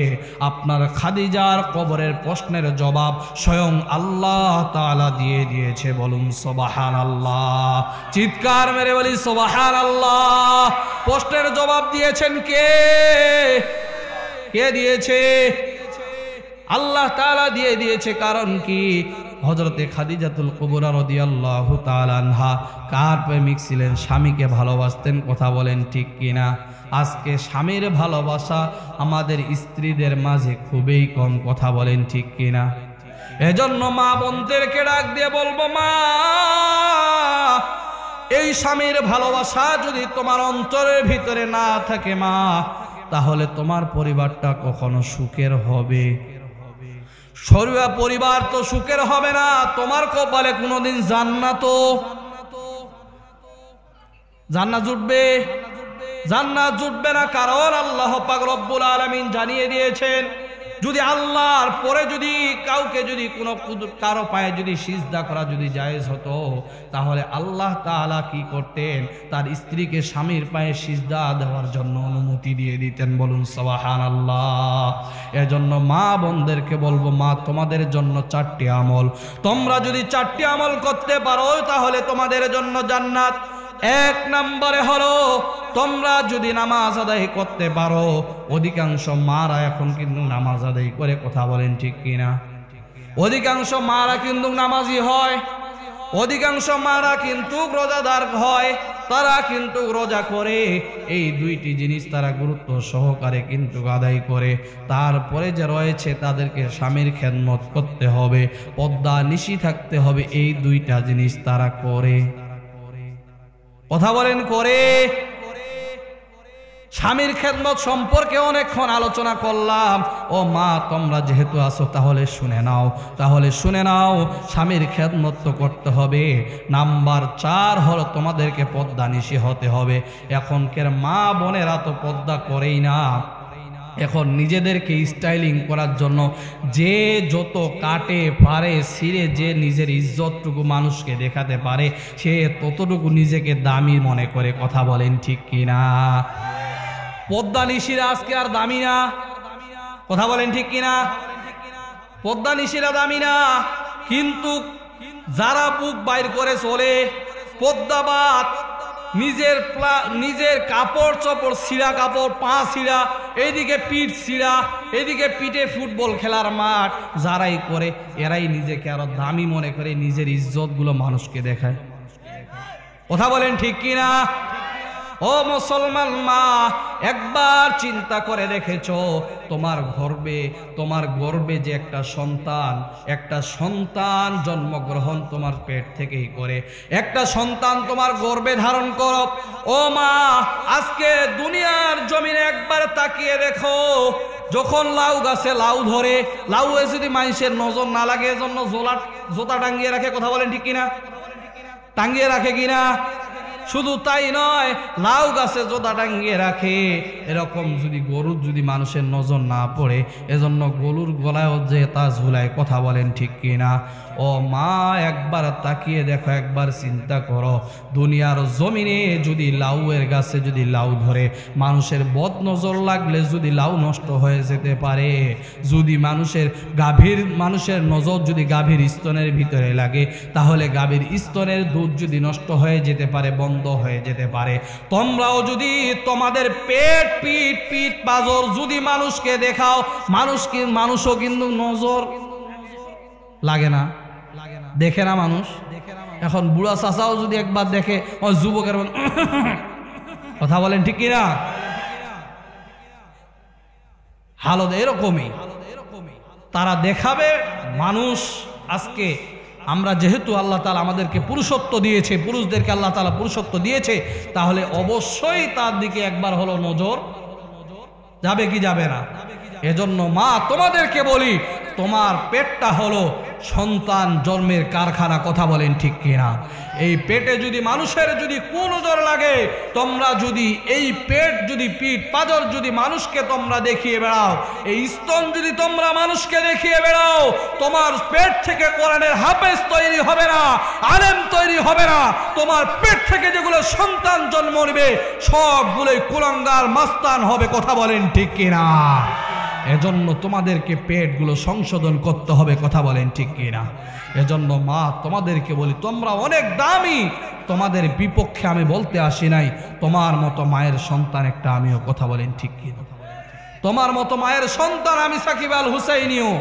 আপনার খাদিজার কবরের প্রশ্নের জবাব স্বয়ং আল্লাহ তাআলা দিয়ে দিয়েছে। বলুন সুবহানাল্লাহ। চিৎকার মেরে বলি সুবহানাল্লাহ। প্রশ্নের জবাব দিয়েছেন কে? কে দিয়েছে? আল্লাহ তাআলা দিয়ে দিয়েছে। কারণ কি? হযরতে খাদিজাতুল কুবরা রাদিয়াল্লাহু তাআলা আনহা কার প্রেমিক ছিলেন? স্বামীকে ভালোবাসতেন। কথা বলেন ঠিক কিনা? আজকে স্বামীর ভালোবাসা আমাদের স্ত্রীদের মাঝে খুবই কম। কথা বলেন ঠিক কিনা? এজন্য মা বোনদেরকে ডাক দিয়ে বলবো, মা, এই স্বামীর ভালোবাসা যদি তোমার অন্তরের ভিতরে না থাকে মা, তাহলে তোমার পরিবারটা কখনো সুখের হবে? শরীর পরিবার তো সুখের হবে না, তোমার কপালে কোনোদিন জান্নাত জুটবে? জান্নাত জুটবে না। কারণ আল্লাহ পাক রব্বুল আলামিন জানিয়ে দিয়েছেন, যদি আল্লাহর পরে যদি কাউকে যদি কোনো কারো পায়ে যদি সিজদা করা যদি জায়েজ হতো, তাহলে আল্লাহ তাআলা কি করতেন? তার স্ত্রীকে স্বামীর পায়ে সিজদা দেওয়ার জন্য অনুমতি দিয়ে দিতেন। বলুন সুবহানাল্লাহ। এজন্য মা বোনদেরকে বলবো, মা, তোমাদের জন্য 4টি আমল, তোমরা যদি 4টি আমল করতে পারো তাহলে তোমাদের জন্য জান্নাত। 1 নম্বরে হলো, তোমরা যদি নামাজ আদায় করতে পারো। অধিকাংশ মারা এখন কিন্তু নামাজ আদায় করে। কথা বলেন ঠিক কিনা? অধিকাংশ মারা কিন্তু নামাজি হয়, অধিকাংশ মারা কিন্তু রোজাদার হয়, তারা কিন্তু রোজা করে। এই 2টি জিনিস তারা গুরুত্ব সহকারে কিন্তু আদায় করে। তারপরে যে রয়েছে, তাদেরকে স্বামীর খেদমত করতে হবে, পর্দা নিশি থাকতে হবে। এই 2টা জিনিস তারা করে। কথা বলেন করে? স্বামীর খেদমত সম্পর্কে অনেকক্ষণ আলোচনা করলাম। ও মা, তোমরা যেহেতু আছো তাহলে শুনে নাও, স্বামীর খেদমত তো করতে হবে। নাম্বার 4 হলো তোমাদেরকে পর্দানিশী হতে হবে। এখনকার মা বোনেরা তো পর্দা করেই না। এখন নিজেদেরকে স্টাইলিং করার জন্য যে যত কাটে পারে ছিঁড়ে, যে নিজের ইজ্জতটুকু মানুষকে দেখাতে পারে, সে ততটুকু নিজেকে দামি মনে করে। কথা বলেন ঠিক কিনা? পর্দানিশীরা আজকে আর দামি না। কথা বলেন ঠিক কিনা? পর্দানিশীরা দামি না, কিন্তু যারা বুক বাইর করে চলে, পর্দাবাদ, নিজের কাপড় চোপড় ছিঁড়া, কাপড় পা ছিঁড়া, এইদিকে পিঠ ছিঁড়া, এদিকে পিঠে ফুটবল খেলার মাঠ, যারাই করে এরাই নিজেকে আরো দামি মনে করে, নিজের ইজ্জত গুলো মানুষকে দেখায়। কথা বলেন ঠিক কিনা? ও মুসলমান মা, একবার চিন্তা করে দেখেছো তোমার গর্বে যে একটা সন্তান জন্মগ্রহণ তোমার পেট থেকেই করে, একটা সন্তান তোমার গর্বে ধারণ করো। ও মা, আজকে দুনিয়ার জমিনে একবার তাকিয়ে দেখো, যখন লাউ গাছে লাউ ধরে, লাউয়ে যদি মানুষের নজর না লাগে এজন্য জোতা টাঙ্গিয়ে রাখে। কথা বলেন ঠিক কিনা? টাঙ্গিয়ে রাখে কিনা? শুধু তাই নয়, লাউ গাছে জোতা টাঙ্গিয়ে রাখে। এরকম যদি গরুর যদি মানুষের নজর না পড়ে, এজন্য গরুর গলায়ও যে তা ঝুলায়। কথা বলেন ঠিক কিনা? ও মা, একবার তাকিয়ে দেখো, একবার চিন্তা করো, দুনিয়ার জমিনে যদি লাউয়ের গাছে যদি লাউ ধরে, মানুষের বদ নজর লাগলে যদি লাউ নষ্ট হয়ে যেতে পারে, যদি মানুষের নজর যদি গাভীর স্তনের ভিতরে লাগে, তাহলে গাভীর স্তনের দুধ যদি নষ্ট হয়ে যেতে পারে, বন্ধ হয়ে যেতে পারে। তোমরাও যদি তোমাদের পিঠ পাজর যদি মানুষকে দেখাও, মানুষও কিন্তু নজর লাগে না, দেখে না মানুষ। এখন বুড়া চাচাও যদি একবার দেখে, ও যুবকের কথা বলেন ঠিক কিনা? হালত এরকমই, তারা দেখাবে মানুষ। আজকে আমরা যেহেতু আল্লাহ তাআলা আমাদেরকে পুরুষত্ব দিয়েছে, পুরুষদেরকে আল্লাহ তাআলা পুরুষত্ব দিয়েছে, তাহলে অবশ্যই তার দিকে একবার হলো নজর যাবে কি যাবে না? এজন্য মা, তোমাদেরকে বলি, তোমার পেটটা হলো সন্তান জন্মের কারখানা। কথা বলেন ঠিক কিনা? এই পেটে যদি মানুষের যদি কোন নজর লাগে, তোমরা যদি এই পেট যদি পিঠ পাজর যদি মানুষকে তোমরা দেখিয়ে বেড়াও, এই স্তন যদি তোমরা মানুষকে দেখিয়ে বেড়াও, তোমার পেট থেকে কোরআনের হাফেজ তৈরি হবে না, আলেম তৈরি হবে না। তোমার পেট থেকে যেগুলো সন্তান জন্ম নেবে সবগুলোই কুলাঙ্গার মাস্তান হবে। কথা বলেন ঠিক কিনা? এজন্য তোমাদেরকে পেটগুলো সংশোধন করতে হবে। কথা বলেন ঠিক কিনা? এজন্য মা, তোমাদেরকে বলি, তোমরা অনেক দামি। তোমাদের বিপক্ষে আমি বলতে আসি নাই, তোমার মতো মায়ের সন্তান একটা আমিও। কথা বলেন ঠিক কিনা? তোমার মতো মায়ের সন্তান আমি সাকিব আল হুসাইনিও,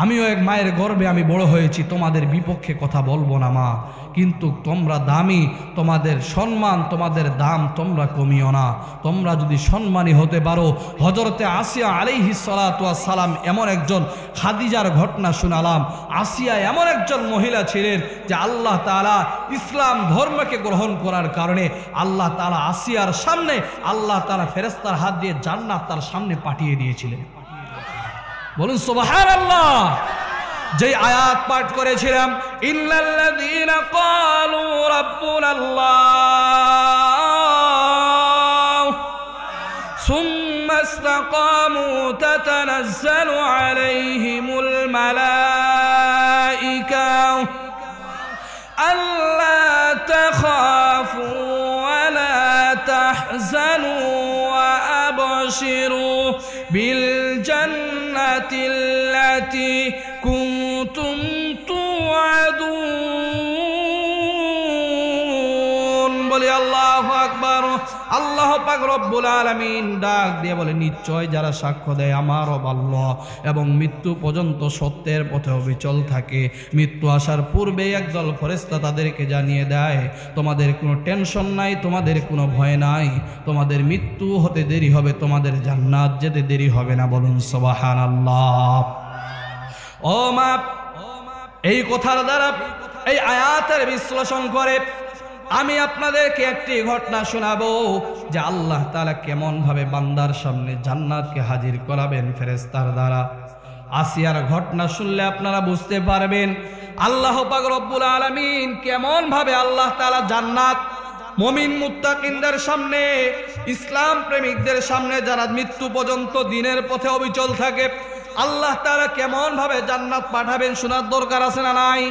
আমিও এক মায়ের গর্ভে আমি বড় হয়েছি। তোমাদের বিপক্ষে কথা বলবো না মা, কিন্তু তোমরা দামি, তোমাদের সম্মান, তোমাদের দাম তোমরা কমিও না। তোমরা যদি সম্মানী হতে পারো, হযরতে আসিয়া আলাইহিস সালাতু ওয়াস সালাম এমন একজন, খাদিজার ঘটনা শুনালাম, আসিয়া এমন একজন মহিলা ছিলেন যে আল্লাহ তাআলা ইসলাম ধর্মকে গ্রহণ করার কারণে আল্লাহ তাআলা আসিয়ার সামনে আল্লাহ তাআলা ফেরেশতার হাত দিয়ে জান্নাত তার সামনে পাঠিয়ে দিয়েছিলেন। বলুন সুবহানাল্লাহ। যে আয়াত পাঠ করেছিলাম, ইন্নাল্লাযীনা ক্বালু রাব্বুনাল্লাহ সুম্মা ইসতাকামু তাতানাজ্জালু আলাইহিমুল মালায়েকা আল্লা তাখাফু ওয়া লা তাহজানু ওয়া আবশিরু বিল التي كنتم توعدون বলি আল্লাহু আকবার। আল্লাহ পাক রব্বুল আলামিন ডাক দিয়ে বলে, নিশ্চয় যারা সাক্ষ্য দেয় আমার রব আল্লাহ এবং মৃত্যু পর্যন্ত সত্যের পথে অবিচল থাকে, মৃত্যু আসার পূর্বে একদল ফেরেশতা তাদেরকে জানিয়ে দেয়, তোমাদের কোনো টেনশন নাই, তোমাদের কোনো ভয় নাই, তোমাদের মৃত্যু হতে দেরি হবে, তোমাদের জান্নাত যেতে দেরি হবে না। বলুন সুবহানাল্লাহ। ও মা, এই কথার দ্বারা, এই আয়াতের বিশ্লেষণ করে আমি আপনাদেরকে একটি ঘটনা শোনাবো যে আল্লাহ তাআলা কেমন ভাবে বান্দার সামনে জান্নাতকে হাজির করাবেন ফেরেশতার দ্বারা। আসিয়ার ঘটনা শুনলে আপনারা বুঝতে পারবেন আল্লাহ পাক রব্বুল আলামিন কেমন ভাবে আল্লাহ তাআলা জান্নাত মুমিন মুত্তাকিনদের সামনে, ইসলাম প্রেমিকদের সামনে যারা মৃত্যু পর্যন্ত দ্বীনের পথে অবিচল থাকে, আল্লাহ তাআলা কেমন ভাবে জান্নাত পাঠাবেন শোনার দরকার আছে না নাই?